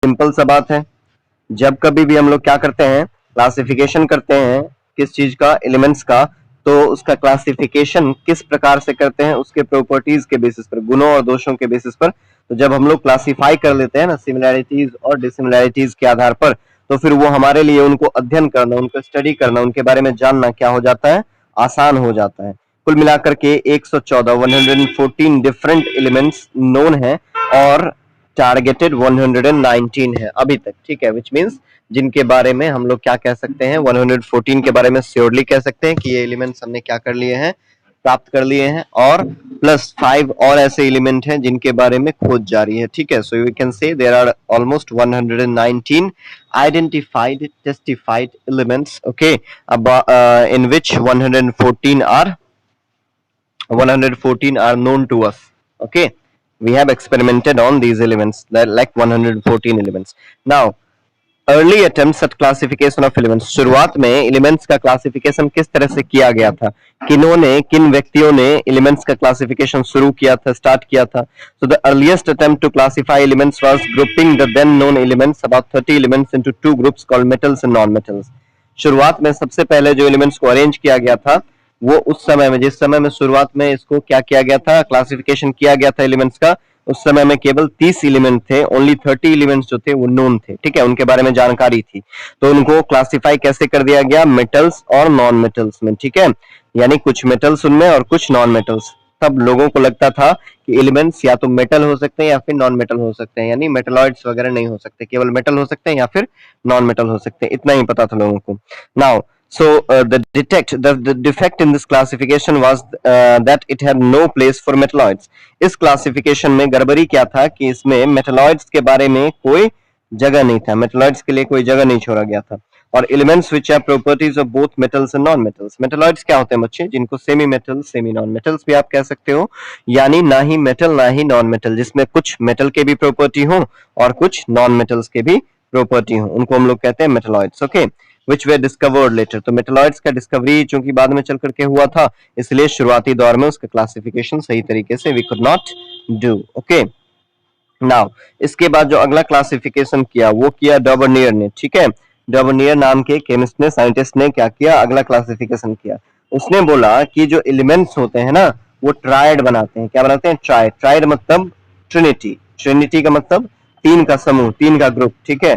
Simple सा बात है, जब कभी भी हम लोग क्या करते हैं, क्लासिफिकेशन करते हैं किस चीज का, एलिमेंट्स का, तो उसका क्लासिफिकेशन किस प्रकार से करते हैं, उसके प्रॉपर्टीज के बेसिस पर, गुणों और दोषों के बेसिस पर। तो जब हम लोग क्लासिफाई कर लेते हैं ना सिमिलैरिटीज और डिसिमिलैरिटीज के आधार पर, तो फिर वो हमारे लिए उनको अध्ययन करना, उनको स्टडी करना, उनके बारे में जानना क्या हो जाता है, आसान हो जाता है। कुल मिलाकर के 114 डिफरेंट एलिमेंट्स नोन है और टारगेटेड 119 है अभी तक, ठीक है, विच मीन्स जिनके बारे में हम लोग क्या कह सकते हैं, 114 के बारे में श्योरली कह सकते हैं कि ये एलिमेंट्स हमने क्या कर लिए हैं, प्राप्त कर लिए हैं, और प्लस 5 और ऐसे एलिमेंट हैं जिनके बारे में खोज जारी है, ठीक है। So we can say there are almost 119 identified testified elements, okay, in which 114 are known to us, okay. We have experimented on these elements, like 114 elements. Now early attempts at classification of elements, शुरुआत में elements का classification किस तरह से किया गया था, किन व्यक्तियों ने एलिमेंट्स का क्लासिफिकेशन शुरू किया था, स्टार्ट किया था। So the earliest attempt to classify elements was grouping the then known elements about 30 elements into two groups called metals and non metals. शुरुआत में सबसे पहले जो एलिमेंट्स को अरेंज किया गया था, वो उस समय में, जिस समय में शुरुआत में इसको क्या किया गया था, क्लासिफिकेशन किया गया था एलिमेंट्स का, उस समय में केवल 30 एलिमेंट थे, ओनली 30 एलिमेंट्स जो थे वो नोन थे, ठीक है, उनके बारे में जानकारी थी। तो उनको क्लासिफाई कैसे कर दिया गया, मेटल्स और नॉन मेटल्स में, ठीक है, यानी कुछ मेटल्स उनमें और कुछ नॉन मेटल्स। तब लोगों को लगता था कि एलिमेंट्स या तो मेटल हो सकते हैं या फिर नॉन मेटल हो सकते हैं, यानी मेटलॉइड्स वगैरह नहीं हो सकते, केवल मेटल हो सकते हैं या फिर नॉन मेटल हो सकते हैं, इतना ही पता था लोगों को। Now so the defect in this classification was that it had no place for metalloids. इस क्लासिफिकेशन में गड़बड़ी क्या था कि इसमें मेटलॉइड्स के बारे में कोई जगह नहीं था, मेटलॉइड्स के लिए कोई जगह नहीं छोड़ा गया था। और elements which have properties of both metals and non metals, metalloids क्या होते हैं बच्चे, जिनको semi metal semi non metals भी आप कह सकते हो, यानी ना ही मेटल ना ही नॉन मेटल, जिसमें कुछ मेटल के भी प्रॉपर्टी हो और कुछ नॉन मेटल्स के भी प्रॉपर्टी हो, उनको हम लोग कहते हैं metalloids, okay, which were discovered later. तो मेटलॉइड्स का डिस्कवरी चूंकि बाद में चल करके हुआ था, इसलिए शुरुआती दौर में उसका क्लासिफिकेशन सही तरीके से we could not do. Okay. Now इसके बाद जो अगला क्लासिफिकेशन किया वो किया डॉबर्नियर ने, ठीक है। डॉबर्नियर नाम के केमिस्ट ने, साइंटिस्ट ने क्या किया, अगला क्लासिफिकेशन किया। उसने बोला कि जो एलिमेंट्स होते हैं ना, वो ट्राइड बनाते हैं, क्या बनाते हैं, ट्राइड। ट्राइड मतलब ट्रिनिटी, ट्रिनिटी का मतलब तीन का समूह, तीन का ग्रुप, ठीक है,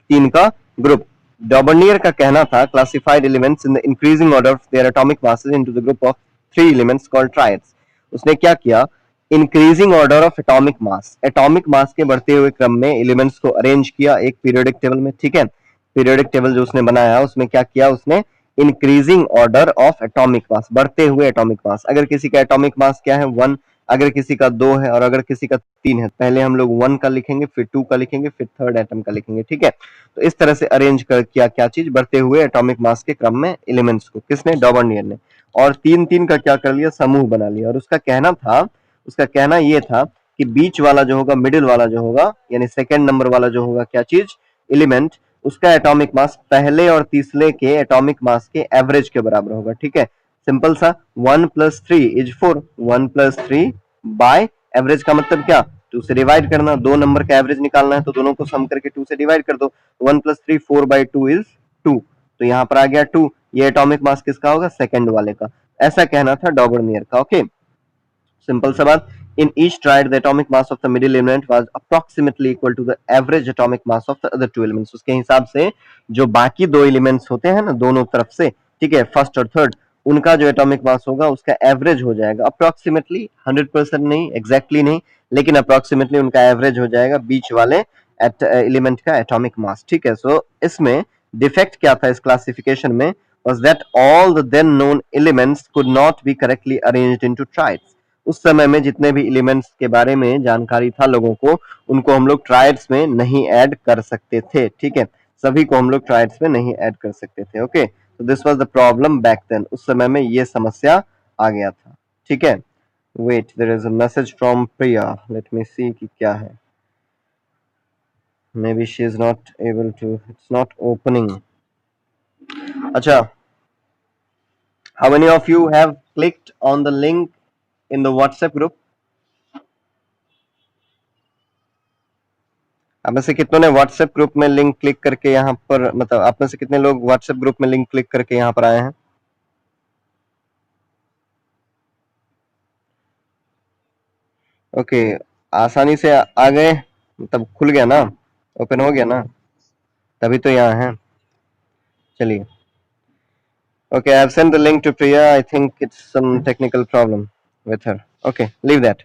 तीन का ग्रुप। डॉबर्नियर का कहना था classified elements in the increasing order of their atomic masses into the group of 3 elements called triads. उसने क्या किया, increasing order of atomic mass, atomic mass के बढ़ते हुए क्रम में एलिमेंट्स को अरेंज किया एक पीरियोडिक टेबल में, ठीक है। पीरियोडिक टेबल जो उसने बनाया उसमें क्या किया, उसने increasing order of atomic mass, बढ़ते हुए एटॉमिक मास। अगर किसी का एटॉमिक मास क्या है 1, अगर किसी का 2 है और अगर किसी का 3 है, पहले हम लोग 1 का लिखेंगे, फिर 2 का लिखेंगे, फिर थर्ड एटम का लिखेंगे, ठीक है। तो इस तरह से अरेंज कर किया क्या चीज, बढ़ते हुए एटॉमिक मास के क्रम में एलिमेंट्स को, किसने, डॉबर्नियर ने। और 3-3 का क्या कर लिया, समूह बना लिया। और उसका कहना ये था कि बीच वाला जो होगा, मिडिल वाला जो होगा, यानी सेकंड नंबर वाला जो होगा, क्या चीज, एलिमेंट, उसका एटॉमिक मास पहले और तीसरे के एटॉमिक मास के एवरेज के बराबर होगा, ठीक है। सिंपल सा, 1 + 3 = 4, 1 + 3 बाय एवरेज का मतलब क्या, 2 से डिवाइड करना, दो नंबर का एवरेज निकालना है तो दोनों को सम करके 2 से डिवाइड कर दो। 1 + 3 4/2 = 2, तो यहाँ पर आ गया 2। ये एटॉमिक मास किसका होगा, सेकंड वाले का। ऐसा कहना था डॉबर्नियर का, ओके। सिंपल सा बात, in each triad the atomic mass of the middle element was approximately equal to the average atomic mass of the other two elements. उसके हिसाब से जो बाकी दो एलिमेंट्स होते हैं ना दोनों तरफ से, ठीक है, फर्स्ट और थर्ड, उनका जो एटॉमिक मास होगा उसका एवरेज हो जाएगा अप्रोक्सीमेटली, 100% नहीं, एग्जैक्टली नहीं, लेकिन अप्रोक्सीमेटली उनका एवरेज हो जाएगा बीच वाले एलिमेंट का एटॉमिक मास, ठीक है। सो इसमें डिफेक्ट क्या था इस क्लासिफिकेशन में, was that all the then known elements could not be correctly arranged into triads. उस समय में जितने भी एलिमेंट्स के बारे में जानकारी था लोगों को, उनको हम लोग ट्राइड्स में नहीं ऐड कर सकते थे, ठीक है, सभी को हम लोग ट्राइड्स में नहीं ऐड कर सकते थे, ओके। तो this was the problem back then, उस समय में ये समस्या आ गया था, ठीक है। Wait, there is a message from Priya, let me see कि क्या है। Maybe she is not able to, it's not opening. अच्छा, how many of you have clicked on the link in the WhatsApp group? आप में से कितनों ने WhatsApp group में लिंक क्लिक करके यहाँ पर, मतलब आप में से कितने लोग व्हाट्सएप ग्रुप में लिंक क्लिक करके यहाँ पर आए हैं? ओके, आसानी से आ गए, मतलब खुल गया ना, ओपन हो गया ना, तभी तो यहाँ है। चलिए, okay, I have sent the link to Priya. I think it's some technical problem with her. Okay, leave that.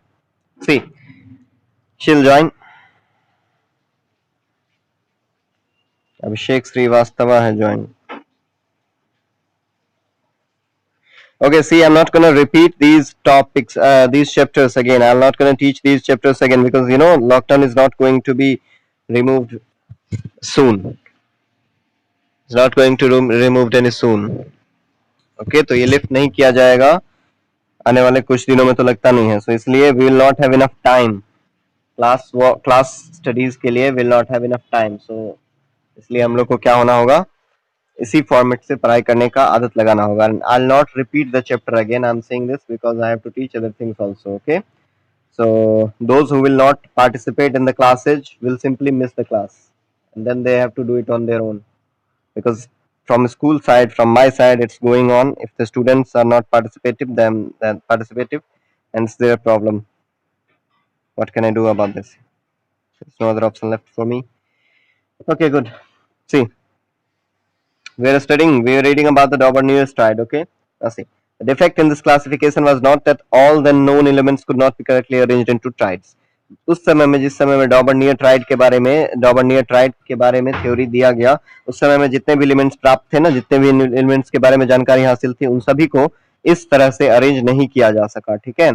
See, she'll join. Abhishek Srivastava has joined. Okay, see, I'm not going to repeat these topics, these chapters again. I'm not going to teach these chapters again because, you know, lockdown is not going to be removed soon. It's not going to removed any soon. Okay, तो ये lift नहीं किया जाएगा आने वाले कुछ दिनों में, तो लगता नहीं है, सो इसलिए we will not have enough time. Class studies के लिए will not have enough time. So इसलिए हम लोग को क्या होना होगा, इसी फॉर्मेट से पढ़ाई करने का आदत लगाना होगा. I'll not repeat the chapter again. I'm saying this because I have to teach other things also. Okay, so those who will not participate in the classes will simply miss the class, and then they have to do it on their own, because from school side, from my side, it's going on. If the students are not participative, then participative, and it's their problem. What can I do about this? There's no other option left for me. Okay, good. See, we are studying, we are reading about the Dauber-Near stride. Okay, now see, the defect in this classification was not that all the known elements could not be correctly arranged into triads. उस समय में, जिस समय में डॉबर्नियर tried के बारे में theory दिया गया, उस समय में जितने भी एलिमेंट्स प्राप्त थे ना, जितने भी एलिमेंट्स के बारे में जानकारी हासिल थी, उन सभी को इस तरह से अरेंज नहीं किया जा सका. ठीक है,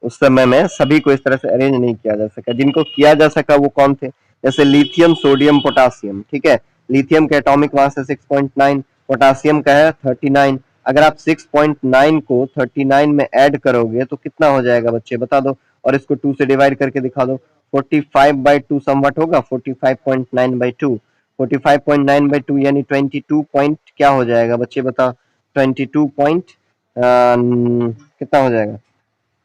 उस समय में सभी को इस तरह से अरेंज नहीं किया जा सका. जिनको किया जा सका वो कौन थे? जैसे लिथियम, सोडियम, पोटासियम. ठीक है, लिथियम का एटॉमिक मास है 6.9, पोटासियम का है 39. अगर आप 6.9 को 39 में ऐड करोगे तो कितना हो जाएगा बच्चे, बता दो, और इसको 2 से डिवाइड करके दिखा दो. 45/2 समवट होगा, 45.9/2, 45.9/2 यानी 22 पॉइंट क्या हो जाएगा बच्चे, बता. 22 पॉइंट कितना हो जाएगा,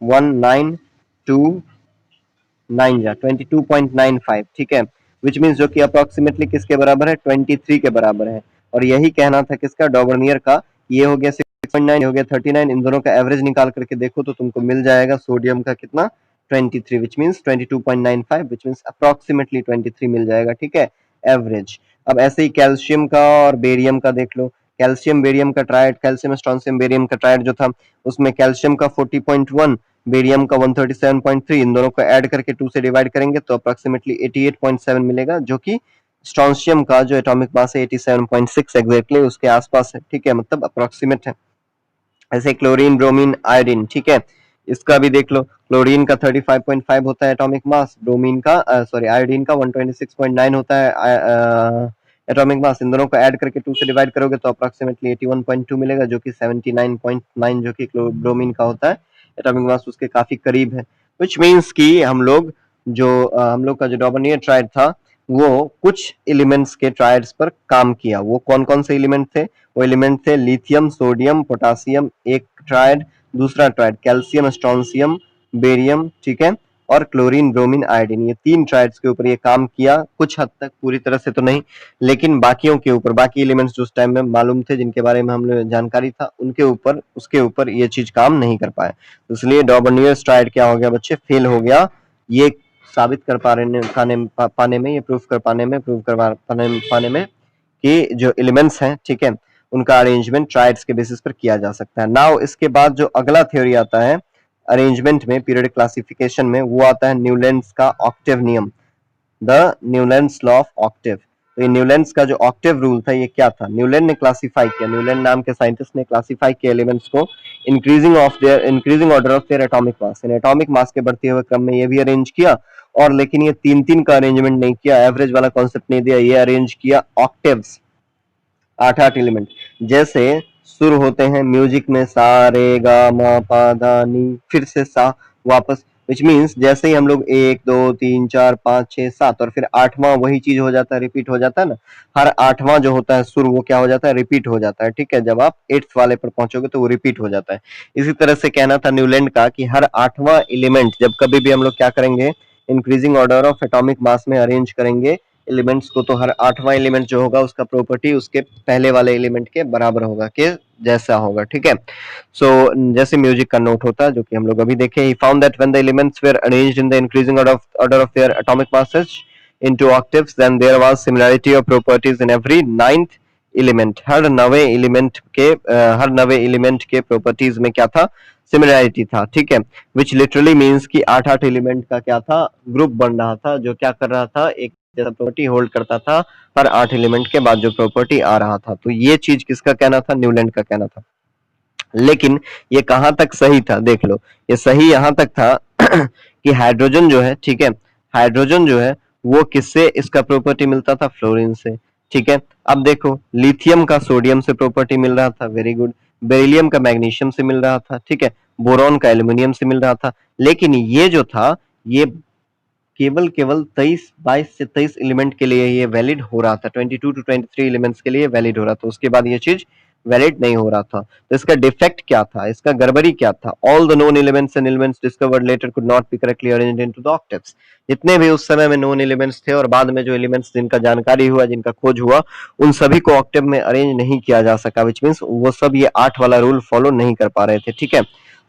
1929 जा 22.95. ठीक है, विच मीन्स जो कि अप्रोक्सीमेटली किसके बराबर है, 23 के बराबर है. और यही कहना था किसका, डॉबर्नियर का. ये हो गया 6.9, हो गया 39. इन दोनों का एवरेज निकाल करके देखो तो तुमको मिल जाएगा सोडियम का कितना, 23, which means 22.95, which means approximately 23 मिल जाएगा. ठीक है, एवरेज. अब ऐसे ही कैल्शियम का और बेरियम का देख लो. कैल्शियम बेरियम का ट्रायड, कैल्शियम स्ट्रॉन्शियम बेरियम का ट्रायड जो था, उसमें कैल्शियम का 40.1, बेरियम का 137.3. इन दोनों को ऐड करके 2 से डिवाइड करेंगे तो अप्रोक्सीमेटली 88.7 मिलेगा, जो कि स्ट्रॉन्शियम का जो एटॉमिक मास है 87.6 एग्जैक्टली उसके आसपास है. ठीक है, मतलब अप्रोक्सीमेट है. ऐसे क्लोरीन, ब्रोमीन, आयोडीन. ठीक है, इसका भी देख लो. क्लोरीन का 35.5 होता है एटॉमिक मास, ब्रोमीन का आयोडीन का 126.9 होता है एटॉमिक मास. इन दोनों को ऐड करके 2 से डिवाइड करोगे तो अप्रोक्सीमेटली 81.2 मिलेगा, जो कि 79.9 जो कि ब्रोमीन का होता है एटॉमिक मास, उसके काफी करीब है. विच मीन्स कि हम लोग का जो डॉबर्नियर ट्रायड था वो कुछ एलिमेंट्स के ट्रायड्स पर काम किया. वो कौन कौन से एलिमेंट थे? वो एलिमेंट थे लिथियम, सोडियम, पोटासियम एक ट्रायड, दूसरा ट्रायड कैल्शियम, स्ट्रॉन्शियम, बेरियम. ठीक है, और क्लोरीन, ब्रोमीन, आयोडीन. ये 3 ट्रायड्स के ऊपर ये काम किया, कुछ हद तक, पूरी तरह से तो नहीं, लेकिन बाकियों के ऊपर, बाकी एलिमेंट्स जो उस टाइम में मालूम थे, जिनके बारे में हम लोग जानकारी था, उनके ऊपर, उसके ऊपर ये चीज काम नहीं कर पाए. इसलिए डॉबर्नियर ट्रायड क्या हो गया बच्चे, फेल हो गया. ये साबित कर पाने में, ये प्रूफ कर पाने में कि जो एलिमेंट्स हैं, ठीक है, उनका अरेंजमेंट ट्रायड्स के बेसिस पर किया जा सकता है. नाउ इसके बाद जो अगला थ्योरी आता है अरेंजमेंट में, पीरियडिक क्लासिफिकेशन में, वो आता है न्यूलैंड्स का ऑक्टेव नियम, the Newlands law of Octave. तो ये न्यूलैंड्स का जो ऑक्टेव रूल था ये क्या था? न्यूलैंड ने क्लासिफाई किया, न्यूलैंड नाम के साइंटिस्ट ने क्लासिफाई किया एलिमेंट्स को increasing order of their atomic mass. In atomic mass के बढ़ते हुए क्रम में ये भी अरेंज किया, और लेकिन ये 3-3 का अरेंजमेंट नहीं किया, एवरेज वाला कॉन्सेप्ट नहीं दिया, ये अरेंज किया ऑक्टेव्स, 8-8 एलिमेंट. जैसे सुर होते हैं म्यूजिक में, सा रे गा मा पा धा नी, फिर से सा वापस, विच मीन्स जैसे ही हम लोग 1 2 3 4 5 6 7 और फिर 8वां वही चीज हो जाता है, रिपीट हो जाता है ना. हर 8वां जो होता है सुर वो क्या हो जाता है, रिपीट हो जाता है. ठीक है, जब आप 8th वाले पर पहुंचोगे तो वो रिपीट हो जाता है. इसी तरह से कहना था न्यूलैंड का कि हर 8वां एलिमेंट जब कभी भी हम लोग क्या करेंगे, increasing order of atomic mass में अरेंज करेंगे एलिमेंट्स को, तो हर 8वां एलिमेंट जो होगा उसका प्रॉपर्टी उसके पहले वाले एलिमेंट के बराबर होगा, के जैसा होगा, ठीक है। सो जैसे म्यूजिक का नोट होता है जो कि हम लोग अभी देखे, he found that when the elements were arranged in the increasing order of their atomic masses into octaves, then there was similarity of properties in every ninth element. हर नवे एलिमेंट के प्रॉपर्टीज में क्या था, सिमिलैरिटी था, ठीक है। विच literally means कि 8 एलिमेंट का क्या था, ग्रुप बन रहा था जो क्या कर रहा था, एक जैसा प्रॉपर्टी होल्ड करता था हर 8 एलिमेंट के बाद जो प्रॉपर्टी आ रहा था। तो ये चीज किसका कहना था, न्यूलैंड का कहना था। लेकिन ये कहां तक सही था, देख लो, ये सही यहां तक था कि हाइड्रोजन जो है, ठीक है, हाइड्रोजन जो है वो किससे इसका प्रॉपर्टी मिलता था, फ्लोरीन से, ठीक है। अब देखो, लिथियम का सोडियम से प्रॉपर्टी मिल रहा था, वेरी गुड। बेरिलियम का मैग्नीशियम से मिल रहा था, ठीक है। बोरॉन का एल्यूमिनियम से मिल रहा था। लेकिन ये जो था, ये केवल केवल 22 से 23 एलिमेंट के लिए ये वैलिड हो रहा था, 22 टू 23 एलिमेंट्स के लिए वैलिड हो रहा था, उसके बाद ये चीज वैलिड नहीं हो रहा था। तो इसका डिफेक्ट क्या था, इसका गड़बड़ी क्या था, all the known elements and elements discovered letter could not be correctly arranged into the octaves. जितने भी उस समय में नोन एलिमेंट्स थे और बाद में जो एलिमेंट्स जिनका जानकारी हुआ, जिनका खोज हुआ, उन सभी को ऑक्टेव में अरेंज नहीं किया जा सका, विच मींस वो सब ये 8 वाला रूल फॉलो नहीं कर पा रहे थे, ठीक है।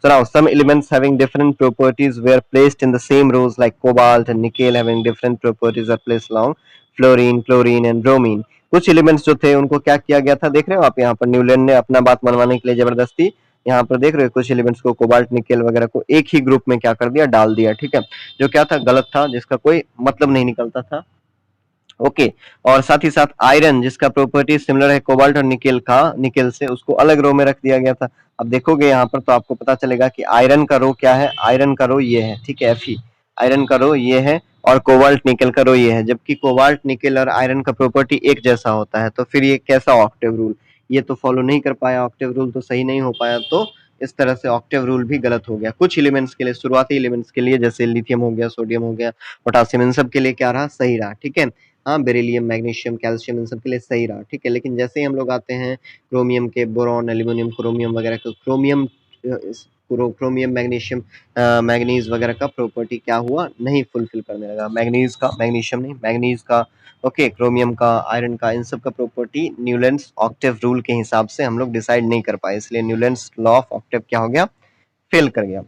So now some elements having different properties were placed in the same rows, like cobalt and nickel having different properties are placed along fluorine, chlorine and bromine. कुछ एलिमेंट्स जो थे उनको क्या किया गया था, देख रहे हो आप यहाँ पर, न्यूलैंड ने अपना बात मनवाने के लिए जबरदस्ती यहाँ पर देख रहे हो कुछ एलिमेंट्स को, कोबाल्ट, निकेल वगैरह को एक ही ग्रुप में क्या कर दिया, डाल दिया, ठीक है, जो क्या था, गलत था, जिसका कोई मतलब नहीं निकलता था, ओके। और साथ ही साथ आयरन जिसका प्रॉपर्टी सिमिलर है कोबाल्ट और निकेल से, उसको अलग रो में रख दिया गया था। अब देखोगे यहाँ पर तो आपको पता चलेगा कि आयरन का रो क्या है, आयरन का रो ये है, ठीक है, Fe, आयरन का रो ये है और कोबाल्ट निकेल का रो ये है। जबकि कोबाल्ट निकेल और आयरन का प्रॉपर्टी एक जैसा होता है, तो फिर ये कैसा ऑक्टेव रूल, ये तो फॉलो नहीं कर पाया, ऑक्टेव रूल तो सही नहीं हो पाया, तो इस तरह से ऑक्टेव रूल भी गलत हो गया। कुछ एलिमेंट्स के लिए, शुरुआती एलिमेंट्स के लिए, जैसे लिथियम हो गया, सोडियम हो गया, पोटासियम, इन सब के लिए क्या रहा, सही रहा, ठीक है। हाँ, बेरिलियम, मैग्नीशियम, कैल्शियम, इन सब के लिए सही रहा, ठीक है। लेकिन जैसे ही हम लोग आते हैं क्रोमियम के, बोरॉन, एल्यूमिनियम, क्रोमियम वगैरह का, क्रोमियम, मैग्नीशियम, मैग्नीज वगैरह का प्रॉपर्टी क्या हुआ, नहीं फुलफिल करने लगा। मैग्नीज का, मैग्नीशियम नहीं, मैग्नीज का, ओके, क्रोमियम का, आयरन का, इन सब का प्रॉपर्टी न्यूलैंड्स ऑक्टेव रूल के हिसाब से हम लोग डिसाइड नहीं कर पाए, इसलिए न्यूलैंड्स लॉ ऑफ ऑक्टेव क्या हो गया, फेल कर गया।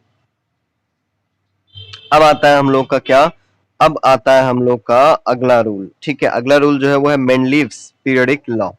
अब आता है हम लोग का क्या, अब आता है हम लोग का अगला रूल, ठीक है। अगला रूल जो है वो है Mendeleev's periodic law.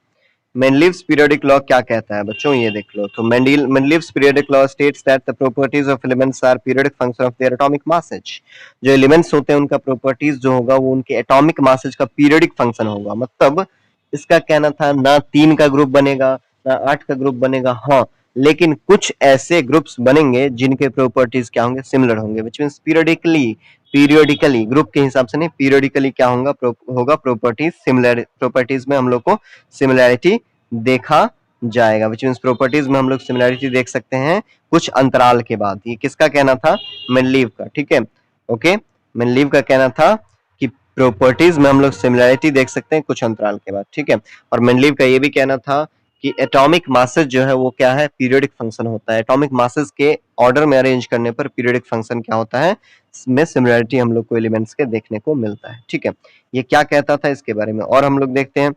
Mendeleev's periodic law क्या कहता है बच्चों, ये देख लो। तो Mendeleev's periodic law states that the properties of elements are periodic function of their atomic masses. जो एलिमेंट्स होते हैं उनका प्रॉपर्टीज जो होगा वो उनके एटॉमिक मासेज का पीरियोडिक फंक्शन होगा। मतलब इसका कहना था ना 3 का ग्रुप बनेगा ना 8 का ग्रुप बनेगा, हाँ, लेकिन कुछ ऐसे ग्रुप्स बनेंगे जिनके प्रॉपर्टीज क्या होंगे, सिमिलर होंगे, विच मींस पीरियोडिकली ग्रुप के हिसाब से नहीं, पीरियोडिकली क्या होगा प्रॉपर्टीज सिमिलर, प्रॉपर्टीज में हम लोग को सिमिलैरिटी देखा जाएगा, विच मींस प्रॉपर्टीज में हम लोग सिमिलैरिटी देख सकते हैं कुछ अंतराल के बाद। ये किसका कहना था, मेंडलीव का, ठीक है, ओके। मेंडलीव का कहना था कि प्रॉपर्टीज में हम लोग सिमिलैरिटी देख सकते हैं कुछ अंतराल के बाद, ठीक है। और मेंडलीव का ये भी कहना था कि एटॉमिक मासेस जो है वो क्या है, पीरियोडिक फंक्शन होता है। एटॉमिक मासेस के ऑर्डर में अरेंज करने पर पीरियोडिक फंक्शन क्या होता है, में सिमिलरिटी हम लोग को एलिमेंट्स के देखने को मिलता है, ठीक है। ये क्या कहता था इसके बारे में और हम लोग देखते हैं,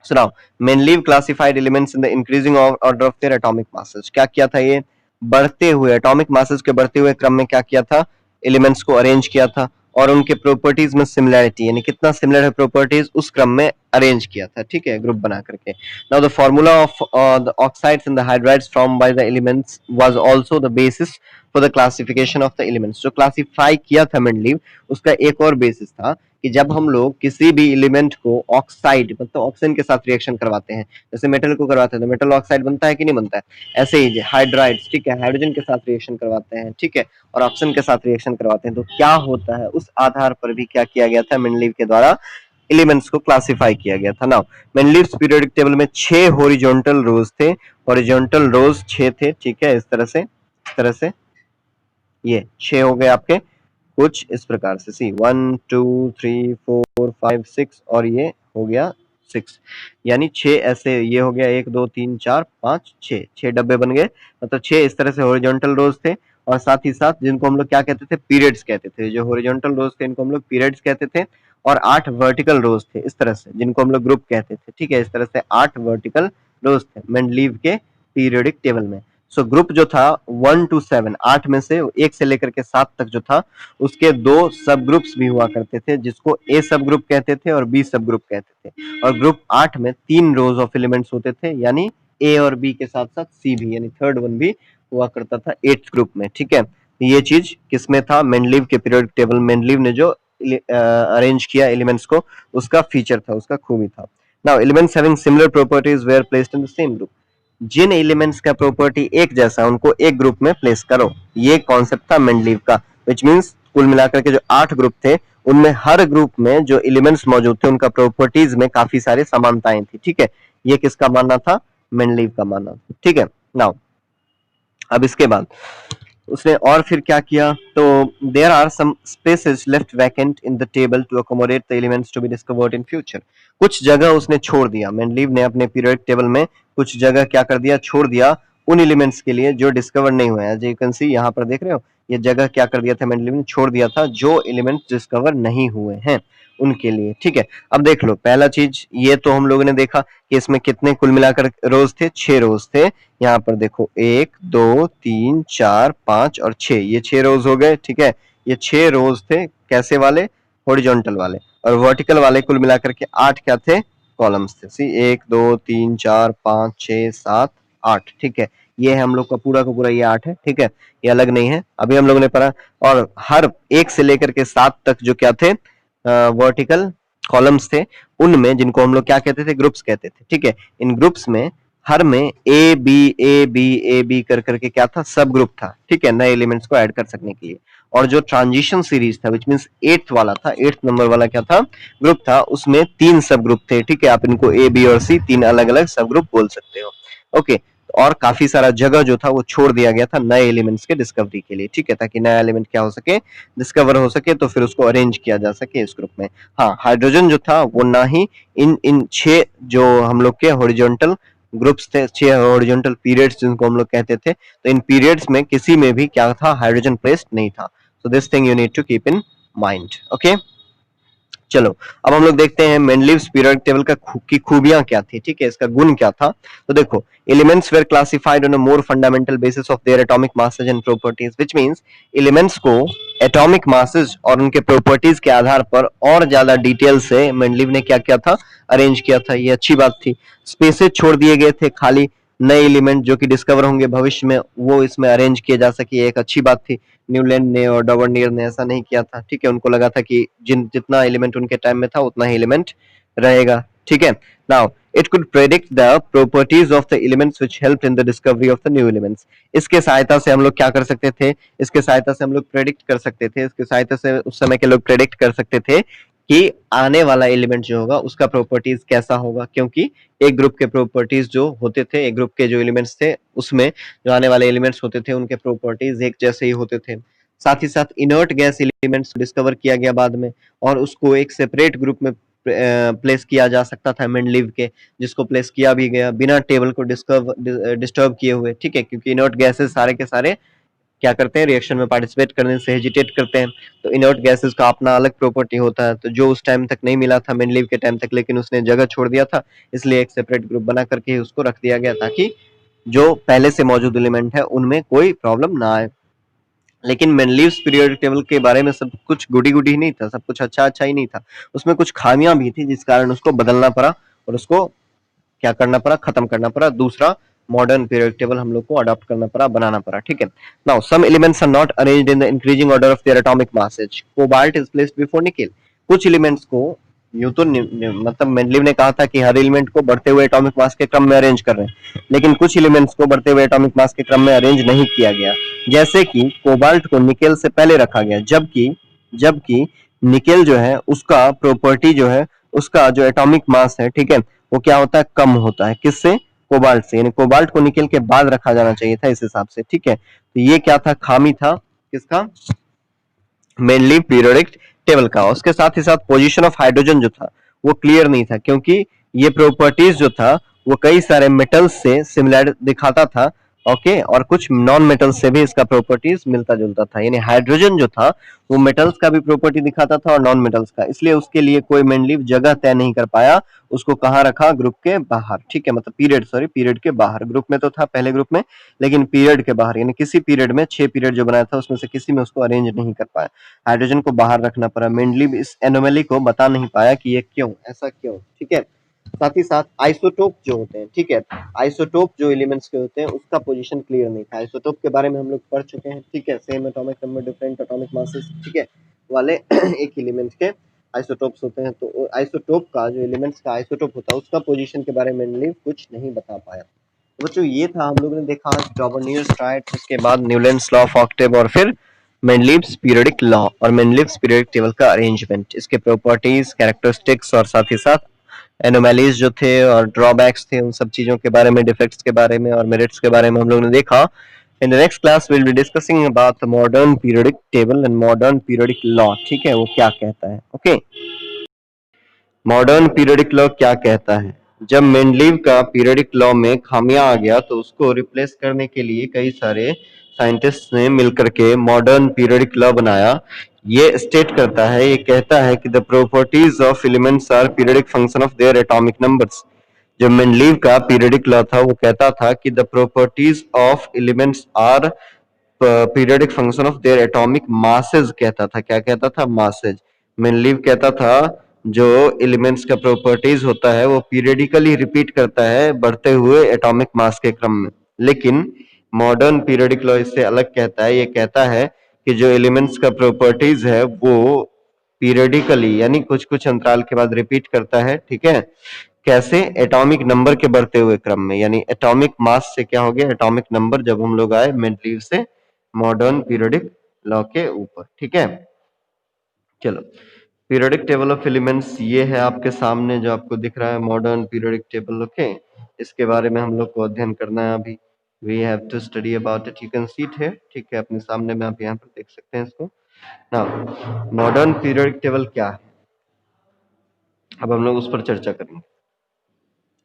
सुनाओ। Mendeleev classified elements in the increasing order of their atomic masses. क्या किया था ये, बढ़ते हुए एटॉमिक मासेस के बढ़ते हुए क्रम में क्या किया था, एलिमेंट्स को अरेंज किया था और उनके प्रॉपर्टीज में सिमिलैरिटी, यानी कितना सिमिलर है प्रॉपर्टीज, उस क्रम में अरेंज किया था, ठीक है, ग्रुप बना करके। Now the formula of the oxides and the hydrides from by the elements was also the basis for the classification of the elements. जो क्लासिफाई किया था मेंडलीव, उसका एक और बेसिस था कि जब हम लोग किसी भी एलिमेंट को ऑक्साइड मतलब ऑक्सीजन के साथ रिएक्शन करवाते हैं, जैसे मेटल को करवाते हैं तो मेटल ऑक्साइड बनता है कि नहीं बनता है, ऐसे ही हाइड्राइड्स, ठीक है, हाइड्रोजन के साथ रिएक्शन करवाते हैं, ठीक है, और ऑक्सीजन के साथ रिएक्शन करवाते हैं, तो क्या होता है, उस आधार पर भी क्या किया गया था, मेंडलीव के द्वारा एलिमेंट्स को क्लासिफाई किया गया था। नाउ मेंडलीव्स पीरियोडिक टेबल में 6 हॉरिजॉन्टल रोज थे, हॉरिजॉन्टल रोज 6 थे, ठीक है, इस तरह से ये 6 हो गए आपके, कुछ इस प्रकार से, सी 1 2 3 4 5 6 और ये हो गया 6, यानी 6 ऐसे, ये हो गया 1 2 3 4 5 6 डब्बे बन गए, मतलब 6 इस तरह से हॉरिजॉन्टल रोज थे और साथ ही साथ जिनको हम लोग क्या कहते थे, पीरियड्स कहते थे। जो हॉरिजॉन्टल रोज थे इनको हम लोग पीरियड्स कहते थे, और 8 वर्टिकल रोज थे इस तरह से, जिनको हम लोग ग्रुप कहते थे। ठीक है, इस तरह से 8 वर्टिकल रोज थे मेंडलीव के पीरियोडिक टेबल में। सो ग्रुप जो था 1 to 7, 8 में से 1 से लेकर के 7 तक जो था, उसके 2 सब ग्रुप्स भी हुआ करते थे, जिसको ए सब ग्रुप कहते थे और बी सब ग्रुप कहते थे। और ग्रुप 8 में 3 रोज ऑफ एलिमेंट्स होते थे, यानी ए और बी के साथ साथ सी भी, यानी थर्ड वन भी हुआ करता था 8th ग्रुप में। ठीक है, ये चीज किसमें था, मेंडलीव के पीरियोडिक टेबल, मेंडलीव ने जो अरेंज किया एलिमेंट्स को, उसका फीचर था, उसका खूबी था। Now elements having similar properties were placed in the same group. जिन एलिमेंट्स का प्रॉपर्टी एक जैसा, उनको एक ग्रुप में प्लेस करो, ये कॉन्सेप्ट था मेंडलीव का। व्हिच मींस कुल मिलाकर के जो 8 ग्रुप थे, उनमें हर ग्रुप में जो एलिमेंट्स मौजूद थे उनका प्रॉपर्टीज में काफी सारी समानताएं थी। ठीक है, ये किसका मानना था, मेंडलीव का मानना था। ठीक है, नाउ अब इसके बाद उसने और फिर क्या किया, तो there are some spaces left vacant in the table to accommodate the elements to be discovered in future. कुछ जगह उसने छोड़ दिया, मेंडलीव ने अपने पीरियोडिक टेबल में कुछ जगह क्या कर दिया, छोड़ दिया उन एलिमेंट्स के लिए जो डिस्कवर नहीं हुए हैं। एज यू कैन सी यहाँ पर देख रहे हो, ये जगह क्या कर दिया था, मेंडलीव ने छोड़ दिया था जो एलिमेंट्स डिस्कवर नहीं हुए हैं उनके लिए। ठीक है, अब देख लो, पहला चीज ये तो हम लोगों ने देखा कि इसमें कितने कुल मिलाकर रोज थे, 6 रोज थे। यहाँ पर देखो 1 2 3 4 5 और 6, ये 6 रोज हो गए। ठीक है, ये 6 रोज थे, कैसे वाले, हॉरिजॉन्टल वाले, और वर्टिकल वाले कुल मिलाकर के 8 क्या थे, कॉलम्स थे। सी 1 2 3 4 5 6 7 8। ठीक है, ये है हम लोग का पूरा ये 8 है। ठीक है, ये अलग नहीं है, अभी हम लोगों ने पढ़ा। और हर 1 से लेकर के 7 तक जो क्या थे, वर्टिकल कॉलम्स थे, उनमें जिनको हम लोग क्या कहते थे, ग्रुप्स कहते थे। ठीक है, इन ग्रुप्स में हर में ए बी कर करके क्या था, सब ग्रुप था। ठीक है, नए एलिमेंट्स को ऐड कर सकने के लिए। और जो ट्रांजिशन सीरीज था, विच मींस 8th वाला था, 8th नंबर वाला क्या था, ग्रुप था, उसमें 3 सब ग्रुप थे। ठीक है, आप इनको ए बी और सी 3 अलग अलग सब ग्रुप बोल सकते हो। ओके, और काफी सारा जगह जो था वो छोड़ दिया गया था नए एलिमेंट्स के डिस्कवरी के लिए। ठीक है, ताकि नया एलिमेंट क्या हो सके, डिस्कवर हो सके, तो फिर उसको अरेंज किया जा सके इस ग्रुप में। हाँ, हाइड्रोजन जो था वो ना ही इन 6 जो हम लोग के हॉरिजॉन्टल ग्रुप्स थे, 6 हॉरिजॉन्टल पीरियड्स जिनको हम लोग कहते थे, तो इन पीरियड्स में किसी में भी क्या था, हाइड्रोजन प्लेस्ड नहीं था। So this thing you need to keep in mind. Okay, चलो अब हम लोग देखते हैं मेंडलीव्स पीरियोडिक टेबल की खूबियां क्या थी। ठीक है, इसका गुण क्या था, तो देखो, elements were classified on a more fundamental basis of their atomic masses and properties, which means elements को एटॉमिक मासेज और उनके प्रॉपर्टीज के आधार पर और ज्यादा डिटेल से मेंडलीव ने क्या किया था, अरेंज किया था। ये अच्छी बात थी। स्पेसेस छोड़ दिए गए थे खाली, नए एलिमेंट जो कि डिस्कवर होंगे भविष्य में, वो इसमें अरेंज किए जा सके, एक अच्छी बात थी। न्यूलैंड ने और डावर्नियर ने ऐसा नहीं किया था। ठीक है, उनको लगा था कि जितना एलिमेंट उनके टाइम में था उतना ही एलिमेंट रहेगा। ठीक है, now it could predict the properties of the elements which helped in the discovery of the new elements. इसके सहायता से हम लोग क्या कर सकते थे, इसके सहायता से हम लोग प्रेडिक्ट कर सकते थे, इसके सहायता से उस समय के लोग प्रेडिक्ट कर सकते थे कि आने वाला एलिमेंट जो होगा उसका प्रॉपर्टीज कैसा होगा, क्योंकि एक ग्रुप के प्रॉपर्टीज जो होते थे, एक ग्रुप के जो एलिमेंट्स थे, उसमें जो आने वाले एलिमेंट्स होते थे उनके प्रॉपर्टीज एक जैसे ही होते थे। साथ ही साथ इनर्ट गैस एलिमेंट्स डिस्कवर किया गया बाद में, और उसको एक सेपरेट ग्रुप में प्लेस किया जा सकता था मेंडलीव के, जिसको प्लेस किया भी गया बिना टेबल को डिस्टर्ब किए हुए। ठीक है, क्योंकि इनर्ट गैसेस सारे के सारे क्या करते हैं, रिएक्शन में पार्टिसिपेट करने से हेजिटेट करते हैं, तो इनर्ट गैसेस का अपना अलग प्रॉपर्टी होता है, तो जो उस टाइम तक नहीं मिला था मेंडलीव के टाइम तक, लेकिन उसने जगह छोड़ दिया था, इसलिए एक सेपरेट ग्रुप बना करके ही उसको रख दिया गया, ताकि जो पहले से मौजूद एलिमेंट है उनमें कोई प्रॉब्लम ना आए। लेकिन मेंडलीव्स पीरियोडिक टेबल के बारे में सब कुछ गुडी गुडी ही नहीं था, सब कुछ अच्छा ही नहीं था, उसमें कुछ खामियां भी थी, जिस कारण उसको बदलना पड़ा और उसको क्या करना पड़ा, खत्म करना पड़ा, दूसरा मॉडर्न पीरियोडिक टेबल हम लोग को अडॉप्ट करना पड़ा, बनाना पड़ा। ठीक है, now some elements are not arranged in the increasing order of their atomic masses. Cobalt is placed before nickel. कुछ एलिमेंट्स को यूं तो मतलब मेंडलीव ने कहा था कि हर एलिमेंट को बढ़ते हुए एटॉमिक मास के क्रम में अरेंज कर रहे हैं, लेकिन कुछ एलिमेंट्स को बढ़ते हुए एटॉमिक मास के क्रम में अरेंज नहीं किया गया, जैसे कि कोबाल्ट को निकेल से पहले रखा गया, जबकि निकेल जो है उसका प्रॉपर्टी जो है, उसका जो एटॉमिक मास है, ठीक है, वो क्या होता है, कम होता है। किससे, कोबाल्ट से, यानी कोबाल्ट को निकेल के बाद रखा जाना चाहिए था इस हिसाब से। ठीक है, तो ये क्या था, खामी था किसका, मेनली पीरियोडिक टेबल का। उसके साथ ही साथ पोजीशन ऑफ हाइड्रोजन जो था वो क्लियर नहीं था, क्योंकि ये प्रॉपर्टीज जो था वो कई सारे मेटल्स से सिमिलर दिखाता था, ओके, और कुछ नॉन मेटल्स से भी इसका प्रॉपर्टीज मिलता जुलता था, यानी हाइड्रोजन जो था वो मेटल्स का भी प्रॉपर्टी दिखाता था और नॉन मेटल्स का, इसलिए उसके लिए कोई मेंडलीव जगह तय नहीं कर पाया, उसको कहाँ रखा, ग्रुप के बाहर, ठीक है, मतलब पीरियड के बाहर, ग्रुप में तो था पहले ग्रुप में, लेकिन पीरियड के बाहर, यानी किसी पीरियड में 6 पीरियड जो बनाया था उसमें से किसी में उसको अरेंज नहीं कर पाया, हाइड्रोजन को बाहर रखना पड़ा, मेंडलीव इस एनोमली को बता नहीं पाया कि ये क्यों, ऐसा क्यों, ठीक है। साथ ही साथ आइसोटोप जो होते हैं, ठीक है, आइसोटोप जो एलिमेंट्स के होते हैं उसका पोजीशन क्लियर नहीं था, आइसोटोप के बारे में हम लोग पढ़ चुके हैं, ठीक है, same atomic number different atomic masses, ठीक है, वाले एक एलिमेंट के आइसोटोप्स होते हैं, तो आइसोटोप का जो एलिमेंट्स का आइसोटोप होता है उसका पोजीशन के बारे में मेनली कुछ नहीं बता पाया। तो बच्चों ये था हम लोगों ने देखा डॉबर्नियर्स ट्रायड, उसके बाद न्यूलैंड्स लॉ ऑफ ऑक्टेव, और फिर मेंडलीव्स पीरियोडिक लॉ और मेंडलीव्स पीरियोडिक टेबल का अरेंजमेंट, इसके प्रॉपर्टीज, कैरेक्टरिस्टिक्स और साथ ही साथ एनोमैलीज जो थे और ड्रॉबैक्स थे, उन सब चीजों के बारे में, डिफेक्ट्स के बारे में और मेरिट्स के बारे में हम लोग ने देखा। In the next class will be discussing about modern periodic table and modern periodic law, ठीक है, वो क्या कहता है, ओके। मॉडर्न पीरियोडिक लॉ क्या कहता है? जब मेंडलीव का पीरियोडिक लॉ में खामियां आ गया तो उसको रिप्लेस करने के लिए कई सारे साइंटिस्ट ने मिलकर के मॉडर्न पीरियोडिक लॉ बनाया। ये स्टेट करता है, ये कहता है कि the properties of elements are periodic function of their atomic numbers. जो मेंडलीव का पीरियोडिक लॉ था वो कहता था कि the properties of elements are periodic function of their atomic masses, कहता था, क्या कहता था, मासेज। मेंडलीव कहता था जो एलिमेंट्स का प्रॉपर्टीज होता है वो पीरियडिकली रिपीट करता है बढ़ते हुए एटॉमिक मास के क्रम में, लेकिन मॉडर्न पीरियोडिक लॉ इससे अलग कहता है, ये कहता है कि जो एलिमेंट्स का प्रॉपर्टीज है वो पीरियडिकली यानी कुछ कुछ अंतराल के बाद रिपीट करता है, ठीक है, कैसे, एटॉमिक नंबर के बढ़ते हुए क्रम में, यानी एटॉमिक मास से क्या हो गया, एटॉमिक नंबर, जब हम लोग आए मेंडलीव से मॉडर्न पीरियोडिक लॉ के ऊपर, ठीक है। चलो, पीरियोडिक टेबल ऑफ एलिमेंट्स ये है आपके सामने जो आपको दिख रहा है, मॉडर्न पीरियोडिक टेबल, ओके। इसके बारे में हम लोग को अध्ययन करना है अभी, we have to study about it, you can see it है, ठीक है, अपने सामने में आप यहाँ पर देख सकते हैं इसको। नाउ मॉडर्न पीरियोडिक टेबल क्या है, अब हम लोग उस पर चर्चा करेंगे।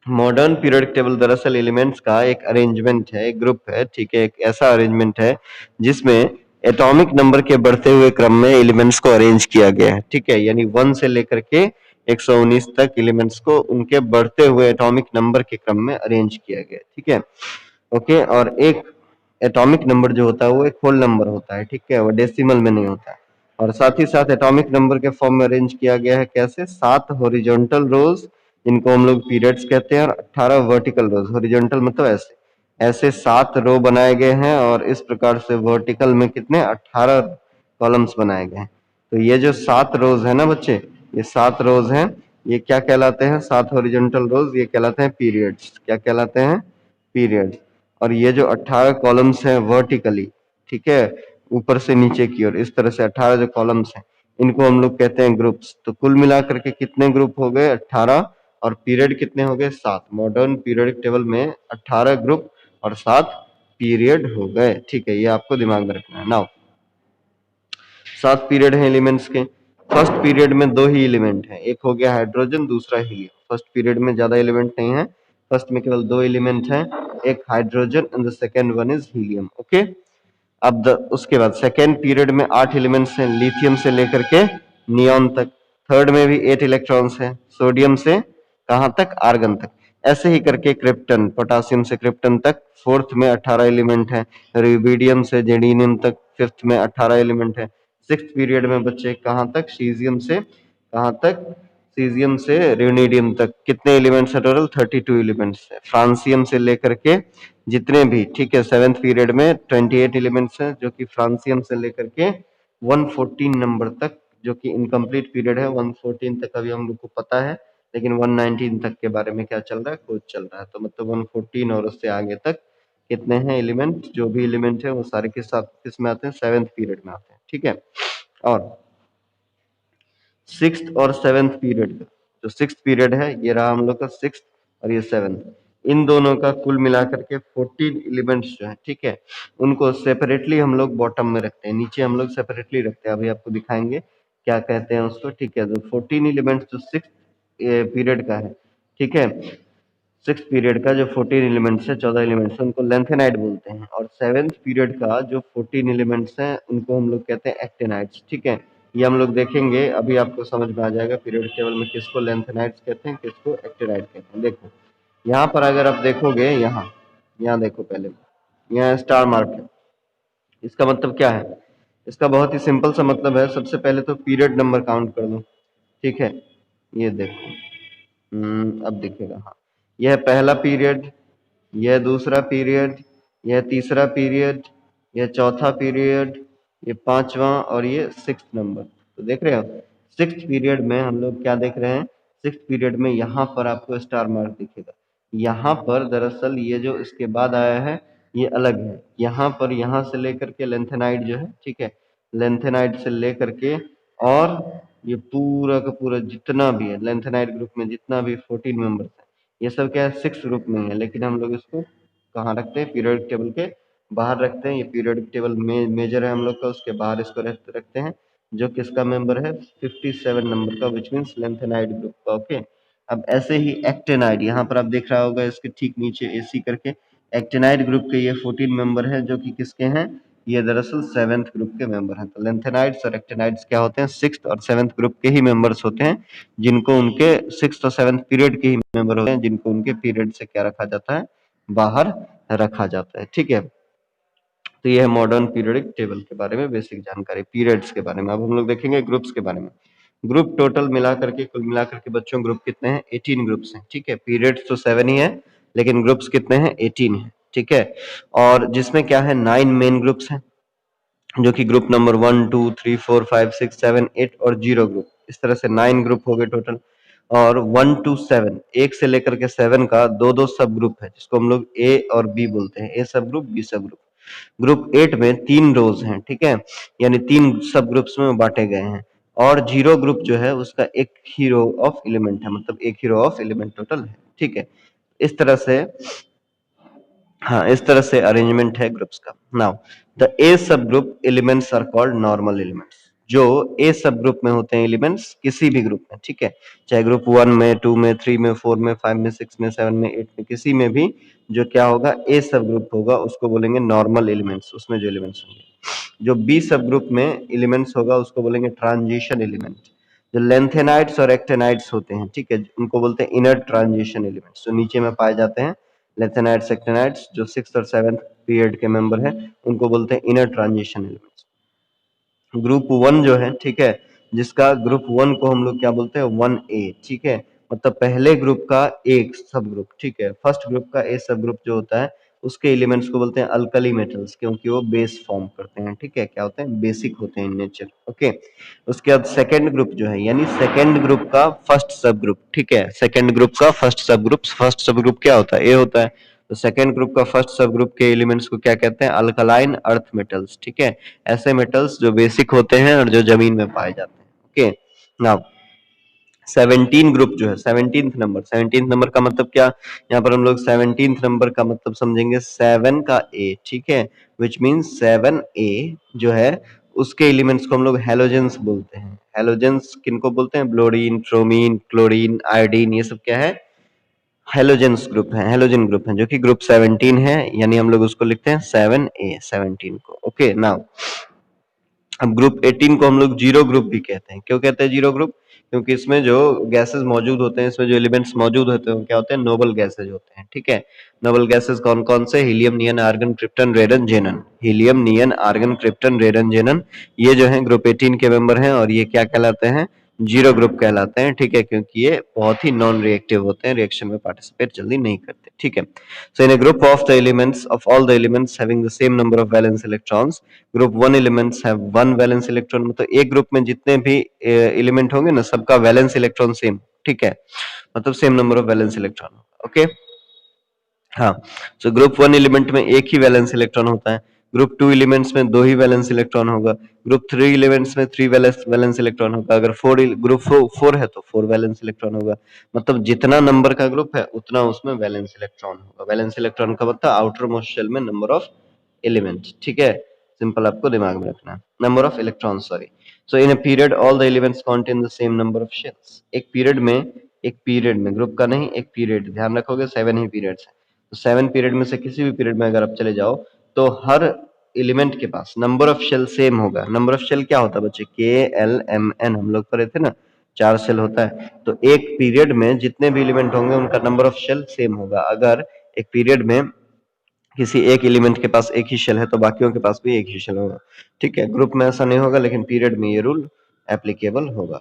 मॉडर्न पीरियोडिक टेबल दरअसल एलिमेंट्स का एक अरेंजमेंट है, एक ग्रुप है, ठीक है, एक ऐसा अरेंजमेंट है जिसमें एटॉमिक नंबर के बढ़ते हुए क्रम में एलिमेंट्स को अरेंज किया गया है, ठीक है, यानी 1 से लेकर के 119 तक एलिमेंट्स को उनके बढ़ते हुए एटॉमिक नंबर के क्रम में अरेंज किया गया है, ठीक है, ओके। और एक एटॉमिक नंबर जो होता है वो एक होल नंबर होता है, ठीक है, वो डेसिमल में नहीं होता है, और साथ ही साथ एटॉमिक नंबर के फॉर्म में अरेंज किया गया है, कैसे, 7 हॉरिजॉन्टल रोज जिनको हम लोग पीरियड्स कहते हैं और 18 वर्टिकल रोज, हॉरिजॉन्टल मतलब ऐसे ऐसे 7 रो बनाए गए हैं और इस प्रकार से वर्टिकल में कितने, 18 कॉलम्स बनाए गए हैं। तो ये जो 7 रोज है ना बच्चे, ये 7 रोज हैं, ये क्या कहलाते हैं, 7 हॉरिजॉन्टल रोज, ये कहलाते हैं पीरियड्स, क्या कहलाते हैं, पीरियड्स। और ये जो 18 कॉलम्स हैं वर्टिकली, ठीक है, ऊपर से नीचे की ओर, इस तरह से 18 जो कॉलम्स हैं इनको हम लोग कहते हैं ग्रुप्स। तो कुल मिलाकर के कितने ग्रुप हो गए, 18, और पीरियड कितने हो गए, 7। मॉडर्न पीरियडिक टेबल में 18 ग्रुप और 7 पीरियड हो गए, ठीक है, ये आपको दिमाग में रखना है। नाउ 7 पीरियड है एलिमेंट्स के। फर्स्ट पीरियड में 2 ही एलिमेंट हैं, एक हो गया हाइड्रोजन, दूसरा हीलियम। फर्स्ट पीरियड में ज्यादा एलिमेंट नहीं है, फर्स्ट में केवल 2 एलिमेंट हैं, एक hydrogen and the second one is helium, okay. अब उसके बाद सेकेंड पीरियड में 8 एलिमेंट्स हैं, लिथियम से लेकर के नियॉन तक। थर्ड में भी 8 इलेक्ट्रॉन्स हैं, सोडियम से कहां तक, आर्गन तक। ऐसे ही करके क्रिप्टन, पोटासियम से क्रिप्टन तक। फोर्थ में 18 एलिमेंट हैं, रुबिडियम से जेडिनियम तक फिफ्थ में 18 एलिमेंट है। सिक्स पीरियड में बच्चे कहां तक, सीजियम से कहां तक, सीजियम से र्यूनिडियम तक। कितने एलिमेंट्स है टोटल, 32 एलिमेंट्स है, फ्रांसियम से लेकर के जितने भी, ठीक है। सेवेंथ पीरियड में 28 एलिमेंट्स हैं जो कि फ्रांसियम से लेकर के 114 नंबर तक, जो कि इनकम्प्लीट पीरियड है। 114 तक अभी हम लोग को पता है, लेकिन 119 तक के बारे में क्या चल रहा है, खोज चल रहा है। तो मतलब 114 और उससे आगे तक कितने हैं एलिमेंट, जो भी एलिमेंट है वो सारे के साथ किस में आते हैं, सेवेंथ पीरियड में आते हैं, ठीक है। और सिक्स और सेवेंथ पीरियड का जो सिक्स पीरियड है, ये रहा हम लोग का सिक्स और ये सेवेंथ, इन दोनों का कुल मिलाकर के 14 एलिमेंट्स जो है, ठीक है, उनको सेपरेटली हम लोग बॉटम में रखते हैं, नीचे हम लोग सेपरेटली रखते हैं। अभी आपको दिखाएंगे क्या कहते हैं उसको, ठीक है। तो 14 एलिमेंट्स जो सिक्स पीरियड का है, ठीक है, सिक्स पीरियड का जो 14 एलिमेंट्स है, 14 एलिमेंट्स है, उनको लेंथेनाइड बोलते हैं। और सेवेंथ पीरियड का जो 14 एलिमेंट्स हैं उनको हम लोग कहते हैं एक्टिनाइड्स। ठीक है, ये हम लोग देखेंगे, अभी आपको समझ में आ जाएगा पीरियड टेबल में किसको लेंथेनाइड्स कहते हैं, किसको एक्टिनाइड कहते हैं। देखो यहाँ पर अगर आप देखोगे, यहाँ यहाँ देखो, पहले यहाँ स्टार मार्क है, इसका मतलब क्या है? इसका बहुत ही सिंपल सा मतलब है, सबसे पहले तो पीरियड नंबर काउंट कर दो। ठीक है, ये देखो, अब दिखेगा, हाँ, यह पहला पीरियड, यह दूसरा पीरियड, यह तीसरा पीरियड, यह चौथा पीरियड, ये पांचवा और ये सिक्स नंबर। तो देख रहे हो, सिक्स पीरियड में हम लोग क्या देख रहे हैं? सिक्स पीरियड में यहाँ पर आपको स्टार मार्क दिखेगा। यहाँ पर दरअसल ये जो इसके बाद आया है ये अलग है। यहाँ पर यहाँ से लेकर के लेंथेनाइड जो है, ठीक है, लेंथेनाइड से लेकर के और ये पूरा का पूरा जितना भी है लेंथेनाइड ग्रुप में, जितना भी 14 मेंबर्स है, ये सब क्या है, सिक्स ग्रुप में है। लेकिन हम लोग इसको कहाँ रखते हैं? पीरियोडिक टेबल के बाहर रखते हैं। ये पीरियोडिक टेबल में मेजर है हम लोग का, उसके बाहर इसको रखते हैं, जो किसका मेंबर है? 57 नंबर का, विच मीन्स लेंथेनाइड ग्रुप का। ओके, अब ऐसे ही एक्टेनाइड, यहाँ पर आप देख रहा होगा इसके ठीक नीचे एसी करके, एक्टेनाइड ग्रुप के ये 14 मेंबर हैं, जो कि किसके हैं? ये दरअसल सेवेंथ ग्रुप के मेंबर हैं। तो लेंथेनाइड्स और एक्टेनाइड्स क्या होते हैं? सिक्स्थ और सेवेंथ ग्रुप के ही मेंबर्स होते हैं, जिनको उनके सिक्स्थ और सेवेंथ पीरियड के ही मेंबर होते हैं, जिनको उनके पीरियड से क्या रखा जाता है? बाहर रखा जाता है। ठीक है, तो यह है मॉडर्न पीरियडिक टेबल के बारे में बेसिक जानकारी, पीरियड्स के बारे में। अब हम लोग देखेंगे ग्रुप्स के बारे में। ग्रुप टोटल मिला करके, कुल मिला करके बच्चों ग्रुप कितने हैं? 18 ग्रुप्स हैं। ठीक है, पीरियड्स तो 7 ही है, लेकिन ग्रुप्स कितने हैं? 18 है। ठीक है, और जिसमें क्या है, 9 मेन ग्रुप्स हैं, जो कि ग्रुप नंबर 1 2 3 4 5 6 7 8 और 0 ग्रुप, इस तरह से 9 ग्रुप हो गए टोटल। और 1 टू 7, एक से लेकर के 7 का दो दो सब ग्रुप है, जिसको हम लोग ए और बी बोलते हैं, ए सब ग्रुप, बी सब ग्रुप। ग्रुप 8 में 3 रोज हैं। ठीक है, यानी 3 सब ग्रुप्स में बांटे गए हैं। और 0 ग्रुप जो है उसका एक ही रो ऑफ एलिमेंट है, मतलब एक ही रो ऑफ एलिमेंट टोटल है। ठीक है, इस तरह से, हाँ, इस तरह से अरेंजमेंट है ग्रुप्स का। Now the A sub group elements are called normal elements. जो ए सब ग्रुप में होते हैं एलिमेंट्स, किसी भी ग्रुप में, ठीक है, चाहे ग्रुप 1 में, 2 में, 3 में, 4 में, 5 में, 6 में, 7 में, 8 में, किसी में भी जो क्या होगा, ए सब ग्रुप होगा, उसको बोलेंगे नॉर्मल एलिमेंट्स। उसमें जो एलिमेंट्स होंगे, जो बी सब ग्रुप में एलिमेंट्स होगा, उसको बोलेंगे ट्रांजिशन एलिमेंट। जो लेंथेनाइड्स और एक्टेनाइड्स होते हैं, ठीक है, उनको बोलते हैं इनर ट्रांजिशन एलिमेंट्स, जो नीचे में पाए जाते हैं। लेंथेनाइड्स, एक्टेनाइड्स, जो सिक्स और सेवेंथ पीरियड के मेंबर हैं, उनको बोलते हैं इनर ट्रांजिशन एलिमेंट्स। ग्रुप 1 जो है, ठीक है, जिसका ग्रुप 1 को हम लोग क्या बोलते हैं? 1A। ठीक है, मतलब पहले ग्रुप का एक सब ग्रुप। ठीक है, फर्स्ट ग्रुप का ए सब ग्रुप जो होता है, उसके एलिमेंट्स को बोलते हैं अल्कली मेटल्स, क्योंकि वो बेस फॉर्म करते हैं। ठीक है, क्या होते हैं? बेसिक होते हैं इन नेचर। ओके, उसके बाद सेकेंड ग्रुप जो है, यानी सेकेंड ग्रुप का फर्स्ट सब ग्रुप। ठीक है, सेकेंड ग्रुप का फर्स्ट सब ग्रुप, फर्स्ट सब ग्रुप क्या होता है? ए होता है। तो सेकेंड ग्रुप का फर्स्ट सब ग्रुप के एलिमेंट्स को क्या कहते हैं? Alkaline earth metals. ठीक है, ऐसे मेटल्स जो बेसिक होते हैं और जो जमीन में पाए जाते हैं। ओके, नाउ 17 ग्रुप जो है, 17th नंबर का मतलब क्या? यहाँ पर हम लोग 17th नंबर का मतलब समझेंगे 7 का ए। ठीक है, विच मीन्स 7A जो है, उसके एलिमेंट्स को हम लोग हेलोजेंस बोलते हैं। हेलोजेंस किनको बोलते हैं? ब्लोरीन, क्रोमीन, क्लोरीन, आयोडीन, ये सब क्या है? हेलोजेंस ग्रुप है, हेलोजन ग्रुप है, जो कि ग्रुप 17 है, यानी हम लोग उसको लिखते हैं 7A, 17 को। ओके, नाउ अब ग्रुप 18 को हम लोग जीरो ग्रुप भी कहते हैं। क्यों कहते हैं जीरो ग्रुप? क्योंकि इसमें जो गैसेस मौजूद होते हैं, इसमें जो एलिमेंट्स मौजूद होते हैं, वो क्या होते हैं? नोबल गैसेज होते हैं। ठीक है, नोबल गैसेस कौन कौन से? हीलियम, नियन, आर्गन, क्रिप्टन, रेडन, जेनन। हीलियम, नियन, आर्गन, क्रिप्टन, रेडन, जेनन, ये जो है ग्रुप 18 के मेंबर हैं, और ये क्या कहलाते हैं? जीरो ग्रुप कहलाते हैं। ठीक है, क्योंकि ये बहुत ही नॉन रिएक्टिव होते हैं, रिएक्शन में पार्टिसिपेट जल्दी नहीं करते। ठीक है, so in a group of the elements, of all the elements having the same number of valence electrons, group 1 elements have 1 valence electron. मतलब एक ग्रुप में जितने भी एलिमेंट होंगे ना, सबका वैलेंस इलेक्ट्रॉन सेम। ठीक है, मतलब same number of valence electron. Okay, हाँ, सो ग्रुप 1 एलिमेंट में एक ही वैलेंस इलेक्ट्रॉन होता है। ग्रुप 2 एलिमेंट्स में दो ही वैलेंस इलेक्ट्रॉन होगा। ग्रुप 3 एलिमेंट्स में 3 वैलेंस इलेक्ट्रॉन होगा। अगर ग्रुप 4 है तो 4 वैलेंस इलेक्ट्रॉन होगा। मतलब जितना नंबर का ग्रुप है, उतना उसमें वैलेंस इलेक्ट्रॉन होगा। वैलेंस इलेक्ट्रॉन का मतलब आउटर मोस्ट शेल में नंबर ऑफ एलिमेंट। ठीक है, सिंपल आपको दिमाग में रखना है, number of electron, sorry. So in a period all the elements contain the same number of shells. एक पीरियड में एक पीरियड में, ग्रुप का नहीं, एक पीरियड, ध्यान रखोगे 7 ही पीरियड्स है, तो 7 पीरियड में से किसी भी पीरियड में अगर आप चले जाओ तो हर एलिमेंट के पास नंबर ऑफ शेल सेम होगा। नंबर ऑफ शेल क्या होता है बच्चे, KLMN हम लोग पढ़े थे ना, 4 शेल होता है। तो एक पीरियड में जितने भी एलिमेंट होंगे उनका नंबर ऑफ शेल सेम होगा। अगर एक पीरियड में किसी एक एलिमेंट के पास एक ही शेल है तो बाकियों के पास भी एक ही शेल होगा। ठीक है, ग्रुप में ऐसा नहीं होगा, लेकिन पीरियड में ये रूल एप्लीकेबल होगा।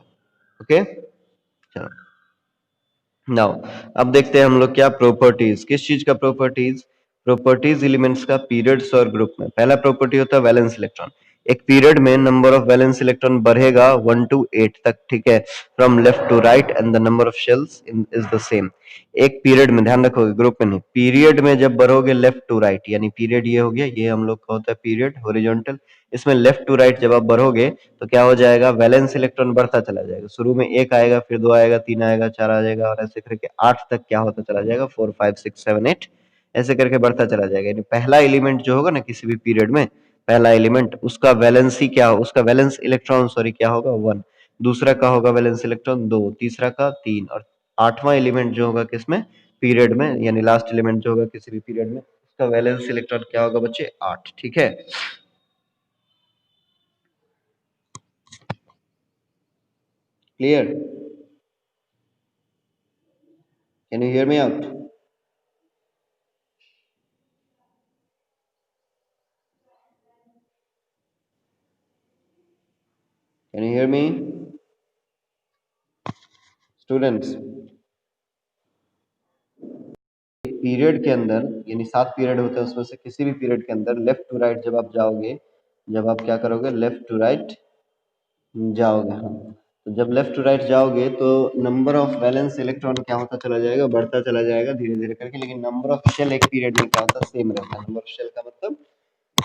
ओके, चलो नाउ अब देखते हैं हम लोग क्या प्रॉपर्टीज, किस चीज का प्रॉपर्टीज, प्रॉपर्टीज एलिमेंट्स का पीरियड्स और ग्रुप में। पहला प्रॉपर्टी होता है वैलेंस इलेक्ट्रॉन। एक पीरियड में नंबर ऑफ वैलेंस इलेक्ट्रॉन बढ़ेगा 1 to 8 तक, ठीक है, from left to right and the number of shells is the same. एक पीरियड में, ध्यान रखोगे ग्रुप में नहीं, पीरियड में जब बढ़ोगे लेफ्ट टू राइट, यानी पीरियड ये हो गया, ये हम लोग का होता है पीरियड हॉरिजॉन्टल, इसमें लेफ्ट टू राइट जब आप बढ़ोगे तो क्या हो जाएगा, वैलेंस इलेक्ट्रॉन बढ़ता चला जाएगा। शुरू में 1 आएगा, फिर 2 आएगा, 3 आएगा, 4 आ जाएगा, और ऐसे करके 8 तक क्या होता चला जाएगा, 4 5 6 7 8 ऐसे करके बढ़ता चला जाएगा। यानी पहला एलिमेंट जो होगा ना किसी भी पीरियड में, पहला एलिमेंट उसका वैलेंसी क्या हो, उसका वैलेंस इलेक्ट्रॉन सॉरी क्या होगा 1, दूसरा का होगा वैलेंस इलेक्ट्रॉन 2, तीसरा का 3, और आठवां एलिमेंट जो होगा किसमें, पीरियड में, यानी लास्ट एलिमेंट जो होगा किसी भी पीरियड में, उसका वैलेंस इलेक्ट्रॉन क्या होगा बच्चे 8। ठीक है, clear, can you hear me out? Can you hear me students? Period के अंदर, यानी 7 पीरियड होते हैं, उसमें से किसी भी पीरियड के अंदर लेफ्ट टू राइट जब आप जाओगे, जब आप क्या करोगे, लेफ्ट टू राइट जाओगे, हाँ, तो जब लेफ्ट टू राइट जाओगे तो नंबर ऑफ वैलेंस इलेक्ट्रॉन क्या होता चला जाएगा, बढ़ता चला जाएगा धीरे धीरे करके, लेकिन नंबर ऑफ शेल एक पीरियड में क्या होता है, सेम रहता है। नंबर ऑफ शेल का मतलब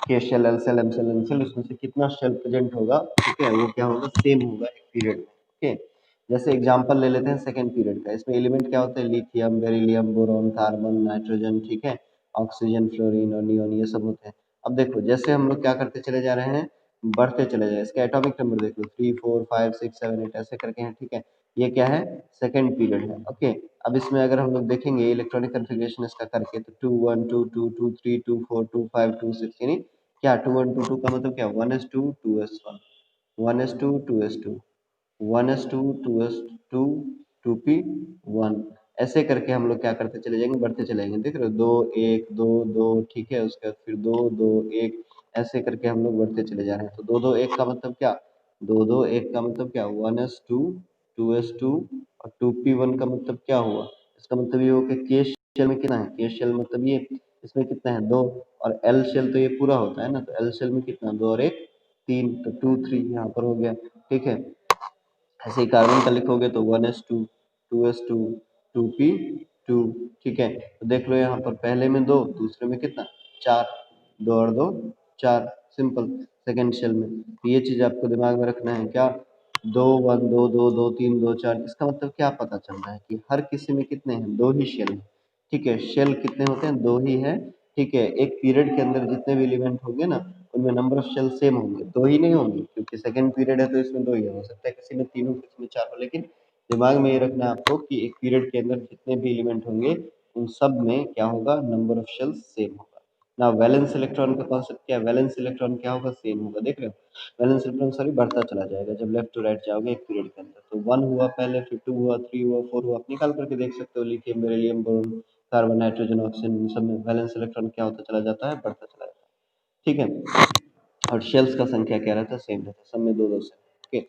K shell, L shell, M shell, N shell, उसमें से कितना शेल प्रेजेंट होगा, ठीक है, वो क्या होगा, सेम होगा एक पीरियड में। ओके, जैसे एग्जांपल ले लेते हैं सेकंड पीरियड का। इसमें एलिमेंट क्या होते हैं, lithium, beryllium, boron, carbon, nitrogen, ठीक है, ऑक्सीजन, फ्लोरीन और नियोन, ये सब होते हैं। अब देखो जैसे हम लोग क्या करते चले जा रहे हैं, बढ़ते चले जाए, इसका एटॉमिक नंबर देख लो, 3 4 5 6 7 8 ऐसे करके हैं, ठीक है, ये क्या है, सेकंड पीरियड है। ओके, अब इसमें अगर हम लोग देखेंगे इलेक्ट्रॉनिक कन्फिग्रेशन इसका करके, तो 2 1 2 2 2 3 2 4 2 5 2 6, यानी क्या 2 1 2 2 का मतलब क्या, 1s2 2s1, 1s2 2s2, 1s2 2s2 2p1, ऐसे करके हम लोग क्या करते चले जाएंगे, बढ़ते चले जाएंगे। देख रहे हो, 2 1 2 2, ठीक है, उसके बाद फिर 2 2 1, ऐसे करके हम लोग बढ़ते चले जा रहे हैं। तो 2 2 1 का मतलब क्या, 2 2 1 का मतलब क्या, 1s2 2s2 और 2p1 का मतलब क्या हुआ, इसका मतलब ये हो कि के शेल में कितना है, के शेल मतलब ये, इसमें कितना है 2, और एल शेल तो ये पूरा होता है ना, तो एल शेल में कितना, 2 और 1 3, तो 2 3 यहाँ पर हो गया। ठीक है, ऐसे ही कार्बन का लिखोगे तो 1s2 2s2 2p2, ठीक है, तो देख लो यहाँ पर पहले में 2, दूसरे में कितना 4, 2 और 2 4, सिंपल। सेकेंड शेल में तो ये चीज आपको दिमाग में रखना है, क्या 2 1 2 2 2 3 2 4, इसका मतलब क्या पता चल रहा है कि हर किसी में कितने हैं, 2 ही शेल हैं। ठीक है, शेल कितने होते हैं, 2 ही है। ठीक है, एक पीरियड के अंदर जितने भी एलिमेंट होंगे ना, उनमें नंबर ऑफ शेल सेम होंगे, 2 ही नहीं होंगे, क्योंकि सेकंड पीरियड है तो इसमें 2 ही हो सकता है, किसी में 3 हो, किसी में 4 हो, लेकिन दिमाग में ये रखना है आपको कि एक पीरियड के अंदर जितने भी एलिमेंट होंगे उन सब में क्या होगा, नंबर ऑफ शेल सेम होगा ना। वैलेंस इलेक्ट्रॉन का कॉन्सेप्ट क्या है, वैलेंस इलेक्ट्रॉन क्या होगा, सेम होगा, देख रहे हो, वैलेंस इलेक्ट्रॉन सॉरी बढ़ता चला जाएगा जब लेफ्ट टू राइट जाओगे एक पीरियड के अंदर। तो 1 हुआ पहले, फिर 2 हुआ, 3 हुआ, 4 हुआ, आप निकाल करके देख सकते हो, lithium, beryllium, boron, carbon, nitrogen, oxygen, इन सब में वैलेंस इलेक्ट्रॉन क्या होता चला जाता है, बढ़ता चला जाता है। ठीक है, और शेल्स का संख्या क्या रहता है, सेम रहता है, सब में 2 2 से। ओके,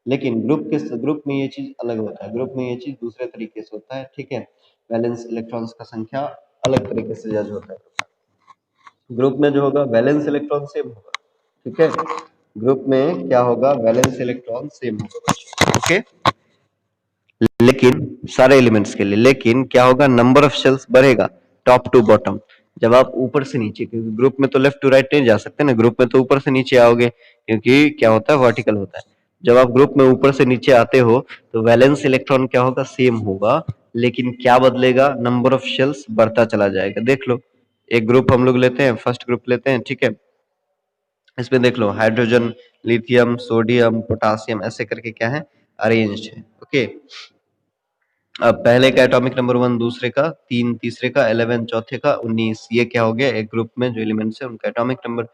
लेकिन ग्रुप में ये चीज अलग होता है, ग्रुप में ये चीज दूसरे तरीके से होता है। ठीक है, वैलेंस इलेक्ट्रॉन्स का संख्या अलग तरीके से जज होता है। ग्रुप में जो होगा वैलेंस इलेक्ट्रॉन सेम होगा। ठीक है, ग्रुप में क्या होगा, वैलेंस इलेक्ट्रॉन सेम होगा। ओके, लेकिन सारे एलिमेंट्स के लिए, लेकिन क्या होगा, नंबर ऑफ शेल्स बढ़ेगा टॉप टू बॉटम। जब आप ऊपर से नीचे, क्योंकि ग्रुप में तो लेफ्ट टू राइट नहीं जा सकते ना, ग्रुप में तो ऊपर से नीचे आओगे, क्योंकि क्या होता है, वर्टिकल होता है। जब आप ग्रुप में ऊपर से नीचे आते हो तो वैलेंस इलेक्ट्रॉन क्या होगा, सेम होगा, लेकिन क्या बदलेगा, नंबर ऑफ शेल्स बढ़ता चला जाएगा। देख लो, एक ग्रुप हम लोग लेते हैं, फर्स्ट ग्रुप लेते हैं, ठीक है, इसमें देख लो हाइड्रोजन, लिथियम, सोडियम, पोटासियम, ऐसे करके क्या है, अरेंज्ड है। ओके, अब पहले का एटॉमिक नंबर 1, दूसरे का 3, तीसरे का 11, चौथे का 19। ये क्या हो गया, एक ग्रुप में जो एलिमेंट्स है उनका एटॉमिक नंबर।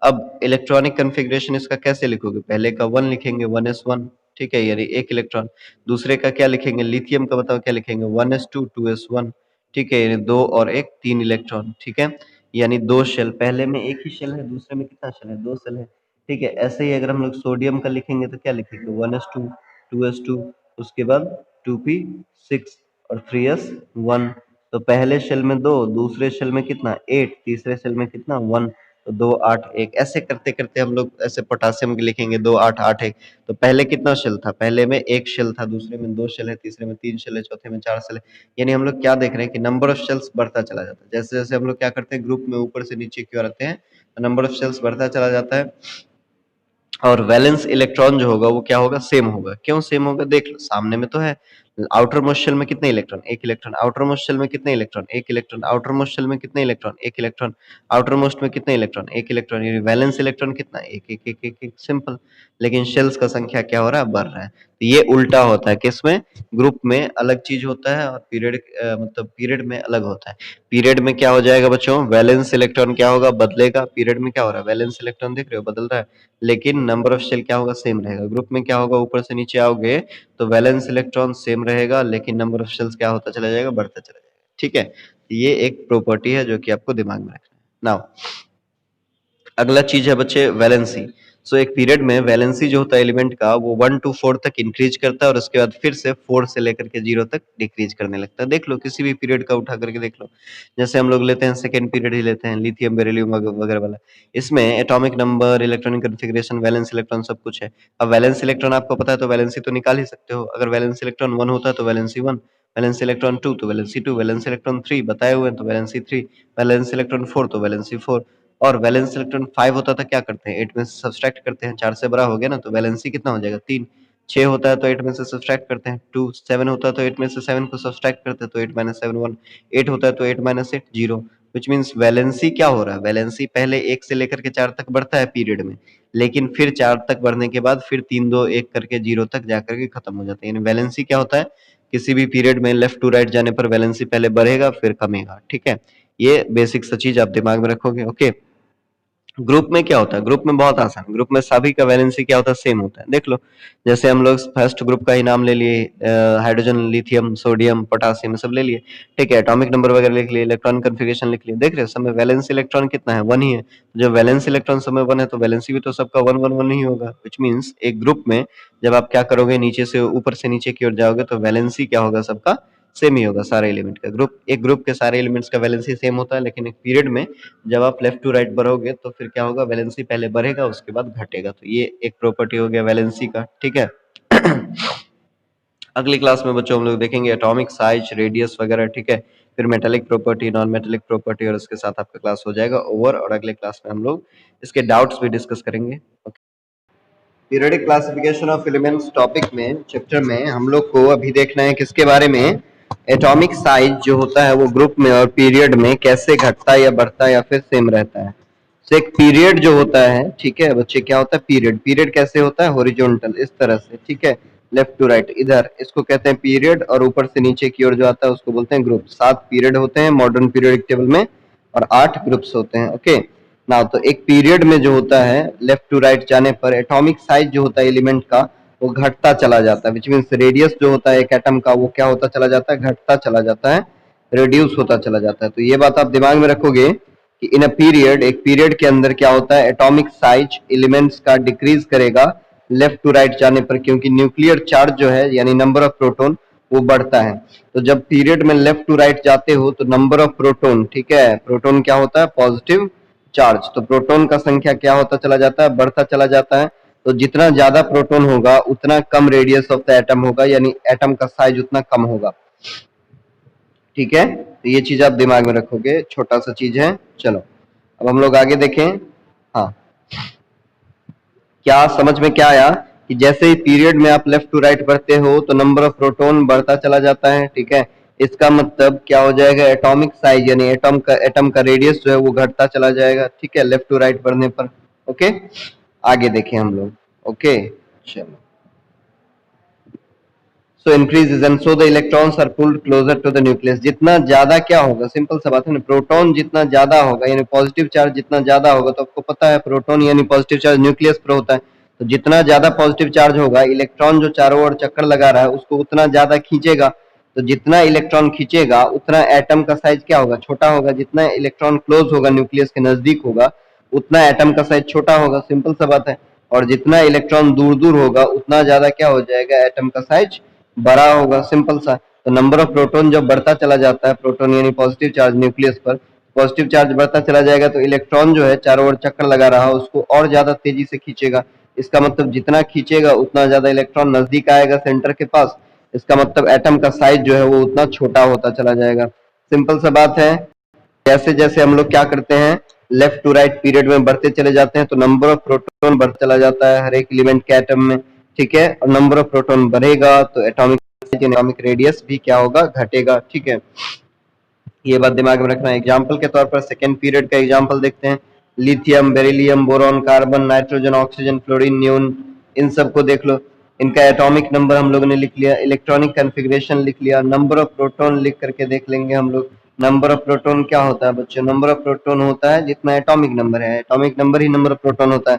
अब इलेक्ट्रॉनिक कन्फिग्रेशन इसका कैसे लिखोगे, पहले का 1 लिखेंगे, 1s1, ठीक है, यानी एक इलेक्ट्रॉन। दूसरे का क्या लिखेंगे, लिथियम का बताओ क्या लिखेंगे, 1s2, 2s1, ठीक है, यानी 2 और 1, 3 इलेक्ट्रॉन, ठीक है, यानी 2 शेल। पहले में एक ही शेल है, दूसरे में कितना शेल है, 2 शेल है, ठीक है। ऐसे ही अगर हम लोग सोडियम का लिखेंगे तो क्या लिखेंगे, 1s2, 2s2, उसके बाद 2p6 और 3s1। तो पहले शेल में 2, दूसरे शेल में कितना 8, तीसरे शेल में कितना 1, तो 2 8 1। ऐसे करते करते हम लोग ऐसे पोटासियम के लिखेंगे 2 8 8 1। तो पहले कितना शेल था, पहले में एक शेल था, दूसरे में 2 शेल है, तीसरे में 3 शेल है, चौथे में 4 शेल है। यानी हम लोग क्या देख रहे हैं कि नंबर ऑफ शेल्स बढ़ता चला जाता है। जैसे जैसे हम लोग क्या करते हैं, ग्रुप में ऊपर से नीचे की ओर आते हैं तो नंबर ऑफ शेल्स बढ़ता चला जाता है। और वैलेंस इलेक्ट्रॉन जो होगा वो क्या होगा, सेम होगा। क्यों सेम होगा, देख लो सामने में तो है। आउटर मोस्ट शेल में कितने इलेक्ट्रॉन, एक इलेक्ट्रॉन। आउटर मोस्ट शेल में कितने इलेक्ट्रॉन, एक इलेक्ट्रॉन। आउटर मोस्ट शेल में कितने इलेक्ट्रॉन, एक इलेक्ट्रॉन। आउटर मोस्ट में कितने इलेक्ट्रॉन, एक इलेक्ट्रॉन। यानी वैलेंस इलेक्ट्रॉन कितना, एक एक एक एक एक, सिंपल। लेकिन शेल्स का संख्या क्या हो रहा है, बढ़ रहा है। तो ये उल्टा होता है, किसमें, ग्रुप में अलग चीज होता है और पीरियड मतलब पीरियड में अलग होता है। पीरियड में क्या हो जाएगा बच्चों, वैलेंस इलेक्ट्रॉन क्या होगा, बदलेगा। पीरियड में क्या हो रहा है, वैलेंस इलेक्ट्रॉन देख रहे हो बदल रहा है, लेकिन नंबर ऑफ शेल क्या होगा, सेम रहेगा। ग्रुप में क्या होगा, ऊपर से नीचे आओगे तो वैलेंस इलेक्ट्रॉन सेम रहेगा, लेकिन नंबर ऑफ शेल्स क्या होता चला जाएगा, बढ़ता चला जाएगा, ठीक है। ये एक प्रॉपर्टी है जो कि आपको दिमाग में रखना है। नाउ अगला चीज है बच्चे, वैलेंसी। सो एक पीरियड में वैलेंसी जो होता है एलिमेंट का, वो 1 to 4 तक इंक्रीज करता है और उसके बाद फिर से 4 से लेकर के 0 तक डिक्रीज करने लगता है। देख लो किसी भी पीरियड का उठा करके देख लो। जैसे हम लोग लेते हैं सेकेंड पीरियड ही लेते हैं, लिथियम बेरिलियम वगैरह वाला। इसमें atomic number, electronic configuration, valence electron सब कुछ है। अब वैलेंस इलेक्ट्रॉन आपको पता है तो वैलेंसी तो निकाल ही सकते हो। अगर वैलेंस इलेक्ट्रॉन 1 होता है तो वैलेंसी 1, वैलेंस इलेक्ट्रॉन 2 तो वैलेंसी 2, वैलेंस इलेक्ट्रॉन 3 बताए हुए हैं तो वैलेंसी 3, वैलेंस इलेक्ट्रॉन 4 तो वैलेंसी 4। और वैलेंस इलेक्ट्रॉन 5 होता था, क्या करते हैं 8 में से सब्सट्रैक्ट करते हैं, 4 से बड़ा हो गया ना तो वैलेंसी कितना हो जाएगा 3। 6 होता है तो 8 में से सब्सट्रैक्ट करते हैं 2, 7 होता है तो 8 में से 7 को सब्सट्रैक्ट करते हैं तो 8 माइनस 7 1, 8 होता है तो 8 माइनस 8 0। विच मीन्स वैलेंसी क्या हो रहा है, वैलेंसी पहले 1 से लेकर के 4 तक बढ़ता है पीरियड में, लेकिन फिर 4 तक बढ़ने के बाद फिर 3 2 1 करके 0 तक जाकर के खत्म हो जाता है। यानी वैलेंसी क्या होता है, किसी भी पीरियड में लेफ्ट टू राइट जाने पर वैलेंसी पहले बढ़ेगा फिर कमेगा, ठीक है। ये बेसिक सा चीज आप दिमाग में रखोगे, ओके। ग्रुप में क्या होता है, ग्रुप में बहुत आसान, ग्रुप में सभी का वैलेंसी क्या होता है, सेम होता है। देख लो जैसे हम लोग फर्स्ट ग्रुप का ही नाम ले लिए, हाइड्रोजन, लिथियम, सोडियम, पोटासियम सब ले लिए, ठीक है। एटॉमिक नंबर वगैरह लिख लिए, इलेक्ट्रॉन कन्फिग्रेशन लिख लिए, देख रहे हो सब में वैलेंस इलेक्ट्रॉन कितना है, 1 ही है। जब वैलेंस इलेक्ट्रॉन सब में 1 है तो वैलेंसी भी तो सबका 1 1 1 ही होगा। विच मीन्स एक ग्रुप में जब आप क्या करोगे, नीचे से ऊपर से नीचे की ओर जाओगे तो वैलेंसी क्या होगा, सबका सेम ही होगा सारे एलिमेंट का। ग्रुप, एक ग्रुप के सारे एलिमेंट्स का वैलेंसी सेम होता है, लेकिन एक पीरियड में जब आप लेफ्ट टू राइट बढ़ोगे तो फिर क्या होगा, वैलेंसी पहले बढ़ेगा उसके बाद घटेगा। तो ये एक प्रॉपर्टी हो गया वैलेंसी का, ठीक है। अगली क्लास में बच्चों हम लोग देखेंगे एटॉमिक साइज, रेडियस वगैरह, ठीक है। फिर metallic property, non metallic property, और उसके साथ आपका क्लास हो जाएगा ओवर। और अगले क्लास में हम लोग इसके डाउट्स भी डिस्कस करेंगे। Periodic classification of elements topic में, चैप्टर में हम लोग को अभी देखना है किसके बारे में, एटॉमिक साइज जो होता है वो ग्रुप में और पीरियड में कैसे घटता है या बढ़ता है या फिर सेम रहता है। तो एक पीरियड जो होता है, ठीक है बच्चे, क्या होता है पीरियड, पीरियड कैसे होता है, हॉरिजॉन्टल इस तरह से, ठीक है, लेफ्ट टू राइट इधर, इसको कहते हैं पीरियड। और ऊपर से नीचे की ओर जो आता है उसको बोलते हैं ग्रुप। 7 पीरियड होते हैं मॉडर्न पीरियोडिक टेबल में और 8 ग्रुप्स होते हैं, ओके ना। तो एक पीरियड में जो होता है लेफ्ट टू राइट जाने पर एटॉमिक साइज जो होता है एलिमेंट का वो घटता चला जाता है। विच मीन्स रेडियस जो होता है एक एटम का वो क्या होता चला जाता है, घटता चला जाता है, रिड्यूस होता चला जाता है। तो ये बात आप दिमाग में रखोगे कि इन अ पीरियड, एक पीरियड के अंदर क्या होता है, एटॉमिक साइज एलिमेंट्स का डिक्रीज करेगा लेफ्ट टू राइट जाने पर, क्योंकि न्यूक्लियर चार्ज जो है यानी नंबर ऑफ प्रोटॉन वो बढ़ता है। तो जब पीरियड में लेफ्ट टू राइट जाते हो तो नंबर ऑफ प्रोटॉन, ठीक है, प्रोटॉन क्या होता है, पॉजिटिव चार्ज, तो प्रोटॉन का संख्या क्या होता चला जाता है, बढ़ता चला जाता है। तो जितना ज्यादा प्रोटॉन होगा उतना कम रेडियस ऑफ द एटम होगा, यानी एटम का साइज उतना कम होगा, ठीक है। तो ये चीज आप दिमाग में रखोगे, छोटा सा चीज है। चलो अब हम लोग आगे देखें। हाँ, क्या समझ में क्या आया कि जैसे ही पीरियड में आप लेफ्ट टू राइट बढ़ते हो तो नंबर ऑफ प्रोटॉन बढ़ता चला जाता है, ठीक है। इसका मतलब क्या हो जाएगा, एटॉमिक साइज यानी एटम का रेडियस जो है वो घटता चला जाएगा, ठीक है, लेफ्ट टू राइट बढ़ने पर, ओके। आगे देखें हम लोग, ओके। चलो so increases and so the electrons are pulled closer to the nucleus. जितना ज्यादा क्या होगा, सिंपल सा बात है ना, प्रोटॉन जितना ज्यादा होगा यानी पॉजिटिव चार्ज जितना ज्यादा होगा, तो आपको पता है प्रोटॉन यानी पॉजिटिव चार्ज न्यूक्लियस पर होता है, तो जितना ज्यादा पॉजिटिव चार्ज होगा, इलेक्ट्रॉन जो चारों ओर चक्कर लगा रहा है उसको उतना ज्यादा खींचेगा। तो जितना इलेक्ट्रॉन खींचेगा उतना एटम का साइज क्या होगा, छोटा होगा। जितना इलेक्ट्रॉन क्लोज होगा, न्यूक्लियस के नजदीक होगा, उतना एटम का साइज छोटा होगा, सिंपल सा बात है। और जितना इलेक्ट्रॉन दूर दूर होगा उतना ज्यादा क्या हो जाएगा, एटम का साइज बड़ा होगा, सिंपल सा। तो नंबर ऑफ प्रोटॉन जब बढ़ता चला जाता है, प्रोटॉन यानी पॉजिटिव चार्ज न्यूक्लियस पर पॉजिटिव चार्ज बढ़ता चला जाएगा, तो इलेक्ट्रॉन जो है चारों ओर चक्कर लगा रहा है उसको और ज्यादा तेजी से खींचेगा। इसका मतलब जितना खींचेगा उतना ज्यादा इलेक्ट्रॉन नजदीक आएगा सेंटर के पास। इसका मतलब एटम का साइज जो है वो उतना छोटा होता चला जाएगा, सिंपल सा बात है। जैसे जैसे हम लोग क्या करते हैं, लेफ्ट टू राइट पीरियड में बढ़ते चले जाते हैं, तो नंबर ऑफ प्रोटॉन बढ़ता चला जाता है हर एक एलिमेंट के एटम में, ठीक है। और नंबर ऑफ प्रोटॉन बढ़ेगा तो एटॉमिक रेडियस भी क्या होगा, घटेगा, ठीक है। ये बात दिमाग में रखना है। एग्जाम्पल के तौर पर सेकेंड पीरियड का एग्जाम्पल देखते हैं। Lithium, beryllium, boron, carbon, nitrogen, oxygen, fluorine, neon, इन सबको देख लो। इनका एटॉमिक नंबर हम लोगों ने लिख लिया, इलेक्ट्रॉनिक कन्फिग्रेशन लिख लिया, नंबर ऑफ प्रोटॉन लिख करके देख लेंगे हम लोग। नंबर ऑफ प्रोटॉन क्या होता है बच्चों, नंबर ऑफ प्रोटॉन होता है जितना एटॉमिक नंबर है, atomic number he number of proton होता है।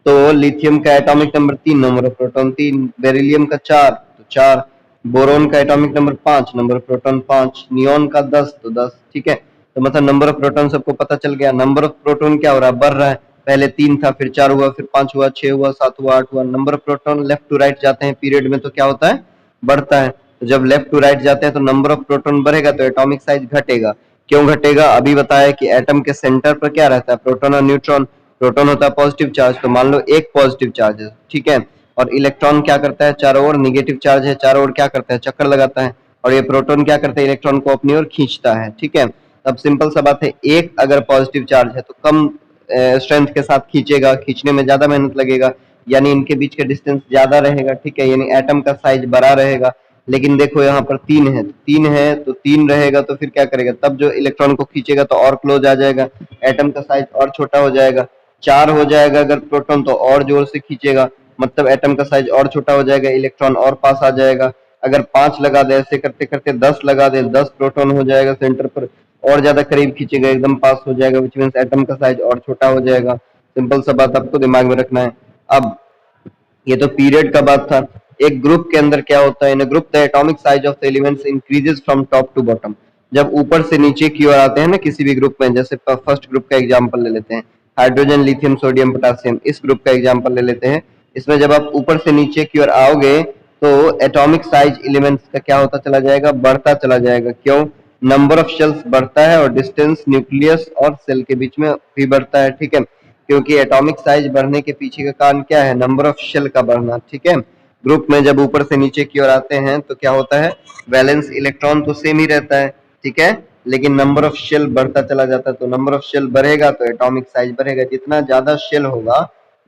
तो लिथियम का atomic number 3, number of proton 3, beryllium का 4 तो 4, बोरोन का atomic number 5, number of proton 5, neon का 10 तो 10, ठीक है। तो मतलब नंबर ऑफ प्रोटॉन सबको पता चल गया। नंबर ऑफ प्रोटॉन क्या हो रहा है, बढ़ रहा है। पहले 3 था, फिर 4 हुआ, फिर 5 हुआ, 6 हुआ, 7 हुआ, 8 हुआ। Number of proton left to right जाते हैं पीरियड में तो क्या होता है, बढ़ता है। तो जब लेफ्ट टू राइट जाते हैं तो नंबर ऑफ प्रोटॉन बढ़ेगा तो एटॉमिक साइज घटेगा। क्यों घटेगा, अभी बताया कि एटम के सेंटर पर क्या रहता है, प्रोटॉन और न्यूट्रॉन। प्रोटॉन होता है पॉजिटिव चार्ज, तो मान लो एक पॉजिटिव चार्ज है, ठीक है। और इलेक्ट्रॉन क्या करता है, चारों ओर निगेटिव चार्ज है, चारों ओर क्या करता है, चक्कर लगाता है। और ये प्रोटॉन क्या करता है, इलेक्ट्रॉन को अपनी ओर खींचता है, ठीक है। अब सिंपल सा बात है, एक अगर पॉजिटिव चार्ज है तो कम स्ट्रेंथ के साथ खींचेगा, खींचने में ज्यादा मेहनत लगेगा, यानी इनके बीच का डिस्टेंस ज्यादा रहेगा, ठीक है, यानी एटम का साइज बड़ा रहेगा। लेकिन देखो यहाँ पर 3 है, 3 है तो 3 रहेगा तो फिर क्या करेगा, तब जो इलेक्ट्रॉन को खींचेगा तो और क्लोज आ जाएगा, एटम का साइज और छोटा हो जाएगा। 4 हो जाएगा अगर प्रोटॉन तो और जोर से खींचेगा, मतलब एटम का साइज और छोटा हो जाएगा, इलेक्ट्रॉन और पास आ जाएगा। अगर 5 लगा दे, ऐसे करते करते 10 लगा दे, 10 प्रोटॉन हो जाएगा सेंटर पर, और ज्यादा करीब खींचेगा, एकदम पास हो जाएगा, विच मीन्स एटम का साइज और छोटा हो जाएगा। सिंपल सा बात आपको दिमाग में रखना है। अब ये तो पीरियड का बात था। एक ग्रुप के अंदर क्या होता है, in group the atomic size of the elements increases from top to bottom. जब ऊपर से नीचे की ओर आते हैं ना किसी भी ग्रुप में, जैसे फर्स्ट ग्रुप का एग्जांपल ले लेते हैं, हाइड्रोजन, लिथियम, सोडियम, पोटेशियम, इस ग्रुप का एग्जांपल ले लेते हैं। इसमें जब आप ऊपर से नीचे की ओर आओगे तो एटॉमिक साइज एलिमेंट्स का क्या होता चला जाएगा, बढ़ता चला जाएगा। क्यों, नंबर ऑफ शेल्स बढ़ता है और डिस्टेंस न्यूक्लियस और सेल के बीच में भी बढ़ता है, ठीक है। क्योंकि एटॉमिक साइज बढ़ने के पीछे का कारण क्या है, नंबर ऑफ शेल का बढ़ना, ठीक है। ग्रुप में जब ऊपर से नीचे की ओर आते हैं तो क्या होता है, वैलेंस इलेक्ट्रॉन तो सेम ही रहता है, ठीक है, लेकिन नंबर ऑफ शेल बढ़ता चला जाता है। तो नंबर ऑफ शेल बढ़ेगा तो एटॉमिक साइज बढ़ेगा। जितना ज्यादा शेल होगा,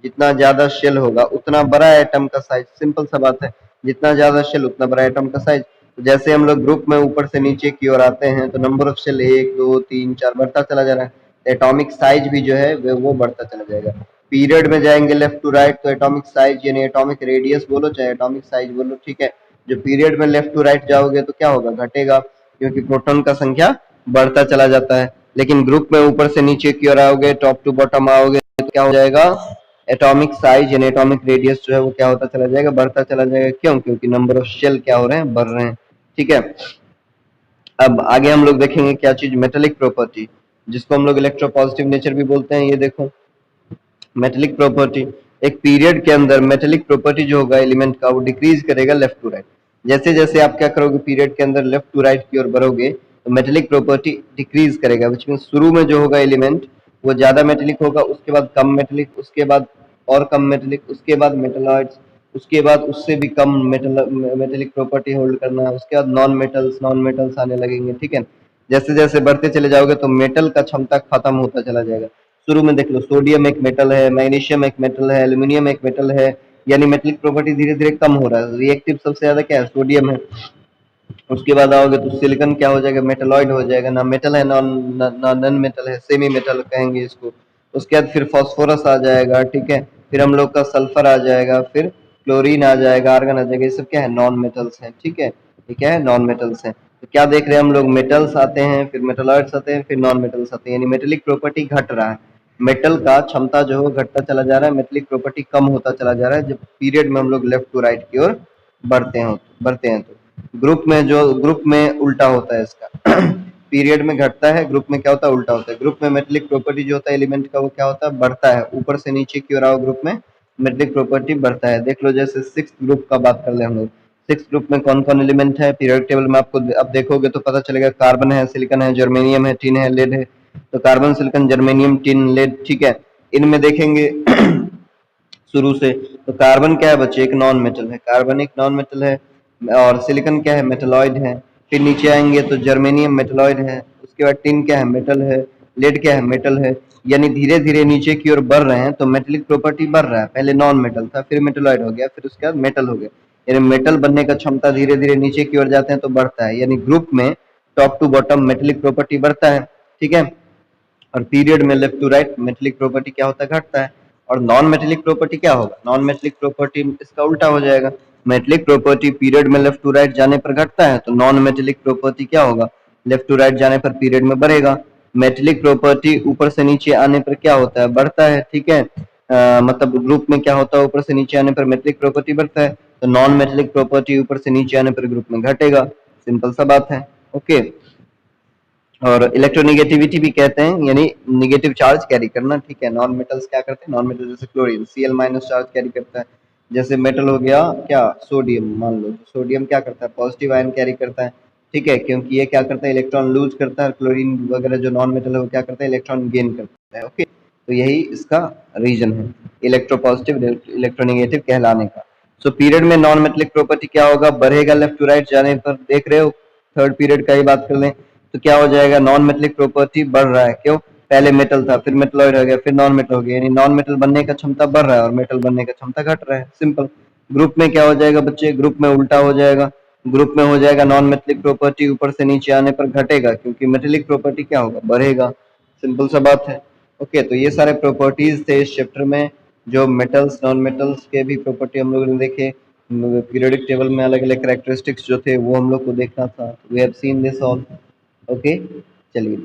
जितना ज्यादा शेल होगा उतना बड़ा एटम का साइज, सिंपल सा बात है। जितना ज्यादा शेल उतना बड़ा एटम का साइज। तो जैसे हम लोग ग्रुप में ऊपर से नीचे की ओर आते हैं तो नंबर ऑफ शेल 1 2 3 4 बढ़ता चला जा रहा है, एटॉमिक साइज भी जो है वो बढ़ता चला जाएगा। पीरियड में जाएंगे लेफ्ट टू राइट तो एटॉमिक साइज यानी एटॉमिक रेडियस बोलो चाहे एटॉमिक साइज बोलो, ठीक है। जो पीरियड में लेफ्ट टू राइट जाओगे तो क्या होगा, घटेगा, क्योंकि प्रोटॉन का संख्या बढ़ता चला जाता है। लेकिन ग्रुप में ऊपर से नीचे की ओर आओगे, टॉप टू बॉटम आओगे तो क्या हो जाएगा, एटॉमिक साइज यानी एटॉमिक रेडियस जो है वो क्या होता चला जाएगा, बढ़ता चला जाएगा। क्यों, क्योंकि नंबर ऑफ शेल क्या हो रहे हैं, बढ़ रहे हैं, ठीक है। अब आगे हम लोग देखेंगे क्या चीज, मेटेलिक प्रॉपर्टी, जिसको हम लोग इलेक्ट्रोपॉजिटिव नेचर भी बोलते हैं। ये देखो मेटेलिक प्रॉपर्टी, एक पीरियड के अंदर मेटेलिक प्रॉपर्टी जो होगा एलिमेंट का वो डिक्रीज करेगा लेफ्ट टू राइट। जैसे जैसे आप क्या करोगे, पीरियड के अंदर लेफ्ट टू राइट की ओर बढ़ोगे तो मेटेलिक प्रॉपर्टी डिक्रीज करेगा, विच मीन शुरू में जो होगा एलिमेंट वो ज्यादा मेटेलिक होगा, उसके बाद कम मेटेलिक, उसके बाद और कम मेटेलिक, उसके बाद मेटलॉइड्स, उसके बाद उससे भी कम मेटेलिक प्रॉपर्टी होल्ड करना है, उसके बाद नॉन मेटल्स आने लगेंगे, ठीक है। जैसे जैसे बढ़ते चले जाओगे तो मेटल का क्षमता खत्म होता चला जाएगा। शुरू में देख लो, सोडियम एक मेटल है, मैग्नीशियम एक मेटल है, एल्यूमिनियम एक मेटल है, यानी मेटेलिक प्रॉपर्टी धीरे धीरे कम हो रहा है। रिएक्टिव सबसे ज्यादा क्या है, सोडियम है। उसके बाद आओगे तो सिलिकॉन क्या हो जाएगा, मेटलॉइड हो जाएगा, ना मेटल है ना नॉन मेटल है, सेमी मेटल कहेंगे इसको। उसके बाद फिर फास्फोरस आ जाएगा, ठीक है, फिर हम लोग का सल्फर आ जाएगा, फिर क्लोरीन आ जाएगा, आर्गन आ जाएगा, ये सब क्या है, नॉन मेटल्स हैं, ठीक है, ये क्या है, नॉन मेटल्स हैं। तो क्या देख रहे हैं हम लोग, मेटल्स आते हैं, फिर मेटलॉइड्स आते हैं, फिर नॉन मेटल्स आते हैं, यानी मेटेलिक प्रॉपर्टी घट रहा है, मेटल का क्षमता जो है घटता चला जा रहा है, मेटेलिक प्रॉपर्टी कम होता चला जा रहा है जब पीरियड में हम लोग लेफ्ट टू राइट की ओर बढ़ते हैं तो ग्रुप में उल्टा होता है इसका पीरियड में घटता है, ग्रुप में क्या होता है, उल्टा होता है। ग्रुप में मेटेलिक प्रॉपर्टी जो होता है एलिमेंट का वो क्या होता है, बढ़ता है, ऊपर से नीचे की ओर आओ, ग्रुप में मेटेलिक प्रॉपर्टी बढ़ता है। देख लो जैसे सिक्स ग्रुप का बात कर ले हम लोग, सिक्स ग्रुप में कौन कौन एलिमेंट है, पीरियडिक टेबल में आपको अब देखोगे तो पता चलेगा, कार्बन है, सिलिकॉन है, जर्मेनियम है, टिन है, लेड है। तो carbon, silicon, germanium, tin, lead, ठीक है, इनमें देखेंगे शुरू से, तो कार्बन क्या है बच्चे, एक नॉन मेटल है, कार्बन एक नॉन मेटल है, और सिलिकॉन क्या है, मेटलॉइड है। फिर नीचे आएंगे तो जर्मेनियम मेटलॉइड है, उसके बाद टिन क्या है, मेटल है, लेड क्या है, मेटल है। यानी धीरे धीरे नीचे की ओर बढ़ रहे हैं, तो मेटेलिक प्रॉपर्टी बढ़ रहा है, पहले नॉन मेटल था, फिर मेटलॉइड हो गया, फिर उसके बाद मेटल हो गया, यानी मेटल बनने का क्षमता धीरे धीरे नीचे की ओर जाते हैं तो बढ़ता है, यानी ग्रुप में top to bottom metallic property बढ़ता है, ठीक है। और पीरियड में left to right metallic property क्या होता है, घटता है। और नॉन मेटेलिक प्रॉपर्टी क्या होगा, नॉन मेटेलिक प्रॉपर्टी इसका उल्टा हो जाएगा, मेटेलिक प्रॉपर्टी पीरियड में लेफ्ट टू राइट जाने पर घटता है, तो नॉन मेटेलिक प्रॉपर्टी क्या होगा, लेफ्ट टू राइट जाने पर पीरियड में बढ़ेगा। मेटेलिक प्रॉपर्टी ऊपर से नीचे आने पर क्या होता है, बढ़ता है, ठीक है। मतलब ग्रुप में क्या होता है, ऊपर से नीचे आने पर मेटेलिक प्रॉपर्टी बढ़ता है, तो नॉन मेटेलिक प्रॉपर्टी ऊपर से नीचे आने पर ग्रुप में घटेगा, सिंपल सा बात है, ओके। और इलेक्ट्रोनेगेटिविटी भी कहते हैं, यानी नेगेटिव चार्ज कैरी करना, ठीक है। नॉन मेटल्स क्या करते हैं, नॉन मेटल जैसे chlorine Cl minus charge carry करता है, जैसे मेटल हो गया क्या, सोडियम, मान लो सोडियम क्या करता है, पॉजिटिव आयन कैरी करता है, ठीक है, क्योंकि ये क्या करता है, इलेक्ट्रॉन लूज करता है, क्लोरीन वगैरह जो नॉन मेटल है वो क्या करता है, इलेक्ट्रॉन गेन करता है, ओके। तो यही इसका रीजन है इलेक्ट्रोपॉजिटिव इलेक्ट्रोनेगेटिव कहलाने का। सो पीरियड में नॉन मेटेलिक प्रॉपर्टी क्या होगा, बढ़ेगा लेफ्ट टू राइट जाने पर, देख रहे हो, थर्ड पीरियड का ही बात कर लें तो क्या हो जाएगा, नॉन मेटेलिक प्रॉपर्टी बढ़ रहा है, क्यों, पहले मेटल था, फिर मेटलॉइड हो गया, फिर नॉन मेटल हो गया, यानी नॉन मेटल बनने का क्षमता बढ़ रहा है और मेटल बनने का क्षमता घट रहा है, सिंपल। ग्रुप में क्या हो जाएगा बच्चे, ग्रुप में उल्टा हो जाएगा, ग्रुप में हो जाएगा नॉन मेटेलिक प्रॉपर्टी ऊपर से नीचे आने पर घटेगा, क्योंकि मेटेलिक प्रॉपर्टी क्या होगा, बढ़ेगा, सिंपल सा बात है, ओके। तो ये सारे प्रॉपर्टीज थे इस चैप्टर में, जो मेटल्स नॉन मेटल्स के भी प्रॉपर्टी हम लोगों ने देखे, पीरियोडिक टेबल में अलग अलग कैरेक्टरिस्टिक्स जो थे वो हम लोग को देखना था, we have seen this all, okay, चलिए।